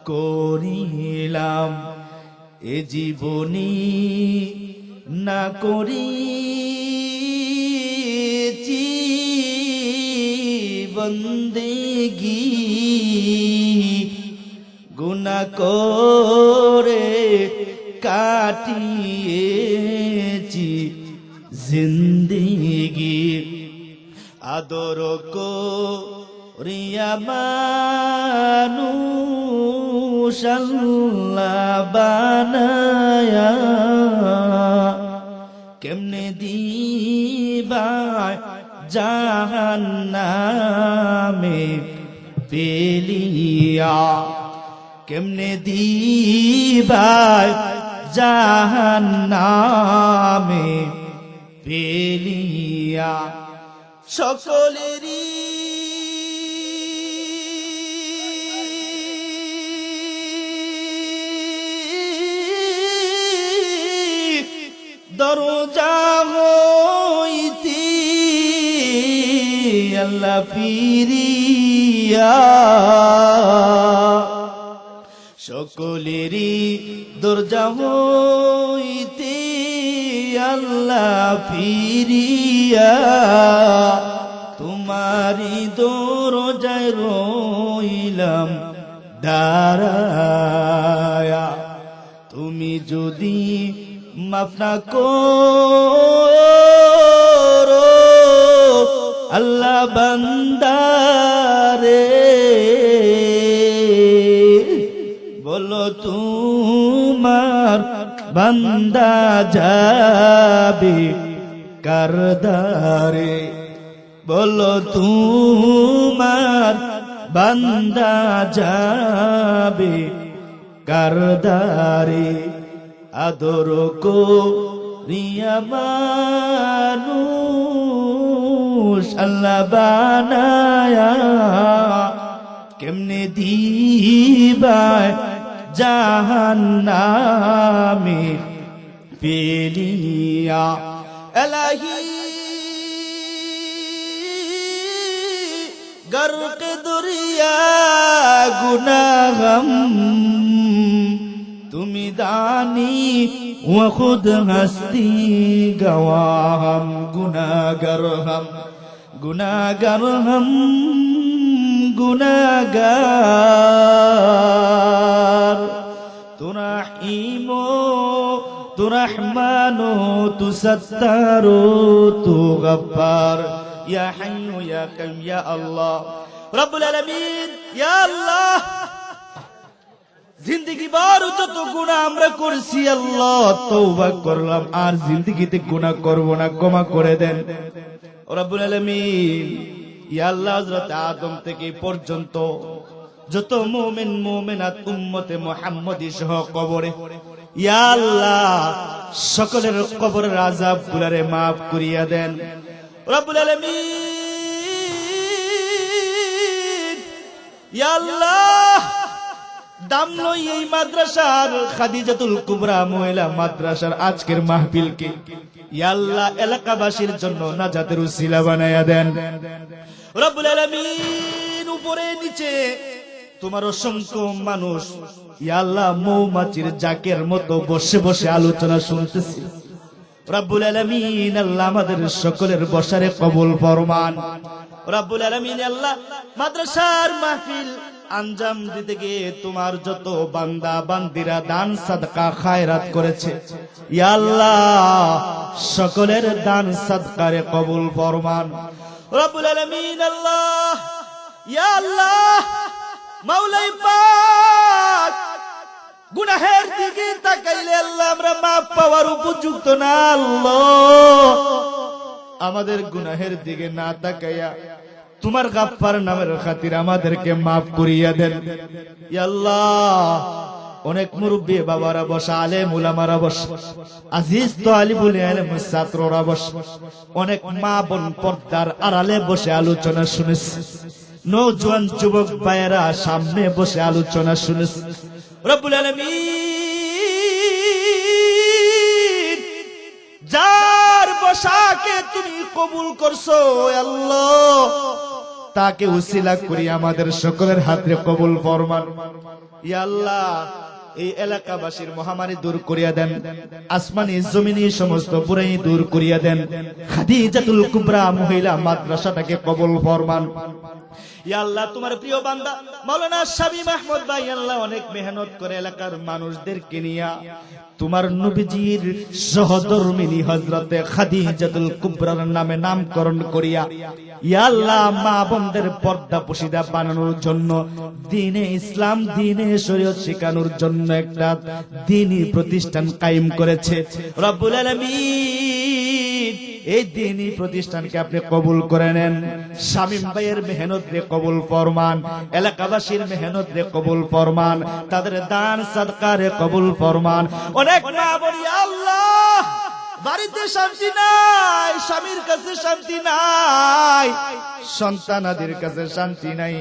করিলাম। এ জীবনী না করিছি বন্দেগি, গুনাহ করে কাটিয়েছি জিন্দেগি। আদর করিয়া মানুষ আল্লাহ বানায়া, কেমনে দিবা জাহান্নামে ফেলিয়া, কেমনে দিবা জাহান্নামে ফেলিয়া। সকলেরই দরজা হইতে আল্লাহ ফিরিয়া, সকলেরই দরজা হইতে আল্লাহ ফিরিয়া, তোমারি দরজায় রইলাম দাঁড়ায়া। তুমি যদি মাফ না করো আল্লাহ বান্দারে, বলো তোমার বান্দা যাবে কারদারে, বলো তোমার বান্দা যাবে কারদারে। আদর করিয়া মানুষ আল্লাহ বানায়া, কেমনে দিবায় জাহান্নামে ফেলিয়া। এলাহি গর্ক দরিয়া গুনাহম, তুমি দানি ও খুদ হস্তি গওয়াহম। গুনাহগার হম, গুনাহগার হম, গুনাহগার। তু রহিম তু রহমান তু সত্তার তু গফফার, ইয়া হাইয়্যু ইয়া কাইয়্যুম ইয়া আল্লাহ রব্বুল আলামিন। ইয়া আল্লাহ, জিন্দেগি বার যত গুনাহ আমরা করছি আল্লাহ, তওবা করলাম আর জিন্দেগিতে গুনাহ করব না, ক্ষমা করে দেন রব্বুল আলামিন। ইয়া আল্লাহ, হযরত আদম থেকে পর্যন্ত যত মুমিন মুমিনাত উম্মতে মুহাম্মদী সহ কবরে, ইয়া আল্লাহ সকলের কবরের আযাব গুলারে maaf করিয়া দেন রব্বুল আলামিন। ইয়া আল্লাহ, দাম লই এই মাদ্রাসার খাদিজাতুল কুবরা মহিলা মাদ্রাসার আজকের মাহফিলকে ইয়া আল্লাহ এলাকাবাসীর জন্য নাজাতের উসিলা বানায়া দেন রব্বুল আলামিন। উপরে নিচে তোমার অসংখ্য মানুষ ইয়া আল্লাহ মৌমাছির জাকের মতো বসে বসে আলোচনা শুনতেছে রব্বুল আলামিন। আল্লাহ আমাদের সকলের বসারে কবুল ফরমান রব্বুল আলামিন। আল্লাহ মাদ্রাসার মাহফিল আঞ্জাম দিতে গিয়ে তোমার যত বান্দা বান্দিরা দান সাদকা খায়রাত করেছে ইয়া আল্লাহ সকলের দান সাদকারে কবুল ফরমান রব্বুল আলামিন। আল্লাহ ইয়া আল্লাহ মাওলাই পাক গুনাহের দিকে তাকাইলে আল্লাহ আমরা মাফ পাওয়ার উপযুক্ত না আল্লাহ। আমাদের গুনাহের দিকে না তাকাইয়া তোমার গাফফার নামের খাতির আমাদেরকে মাফ করিয়া দেন ইয়া আল্লাহ। অনেক মুরব্বী বাবারা বসা, আলেম উলামারা বসা, আজিজ তো আলিমুল ইলম ছাত্ররা বসা, অনেক মা বোন পর্দার আড়ালে বসে আলোচনা শুনেছে, নওজোয়ান যুবক ভাইয়েরা সামনে বসে আলোচনা শুনেছে রব্বুল আলামিন। যার বসাকে তুমি কবুল করছো আল্লাহ তাকে উসিলা করি আমাদের সকলের হাতে কবুল ফরমান ইয়া আল্লাহ। এই এলাকাবাসীর মহামারী দূর করিয়া দেন, আসমানি জমিনি সমস্ত বুরাই দূর করিয়া দেন। খাদিজাতুল কুবরা মহিলা মাদ্রাসাটাকে কবুল ফরমান ইয়া আল্লাহ। তোমার প্রিয় বান্দা মাওলানা শামীম আহমদ ভাই আল্লাহ অনেক মেহনত করে এলাকার মানুষদেরকে নিয়া তোমার নবীজির সহধর্মিনী হযরতে খাদিজাতুল কুবরার নামে নামকরণ করিয়া ইয়া আল্লাহ মা বোনদের পর্দা পশিদা বানানোর জন্য, দ্বীনে ইসলাম দ্বীনে শরীয়ত শেখানোর জন্য একটা দ্বীনি প্রতিষ্ঠান কায়েম করেছে রব্বুল আলামিন। এই দ্বীনি প্রতিষ্ঠানকে আপনি কবুল করে নেন। শামীম ভাইয়ের মেহনত রে কবুল ফরমান, এলাকাবাসীর মেহনত রে কবুল ফরমান, তাদের দান সাদকা রে কবুল ফরমান। অনেক মা বলি আল্লাহ বাড়িতে শান্তি নাই, স্বামীর কাছে শান্তি নাই, সন্তানাদের কাছে শান্তি নাই।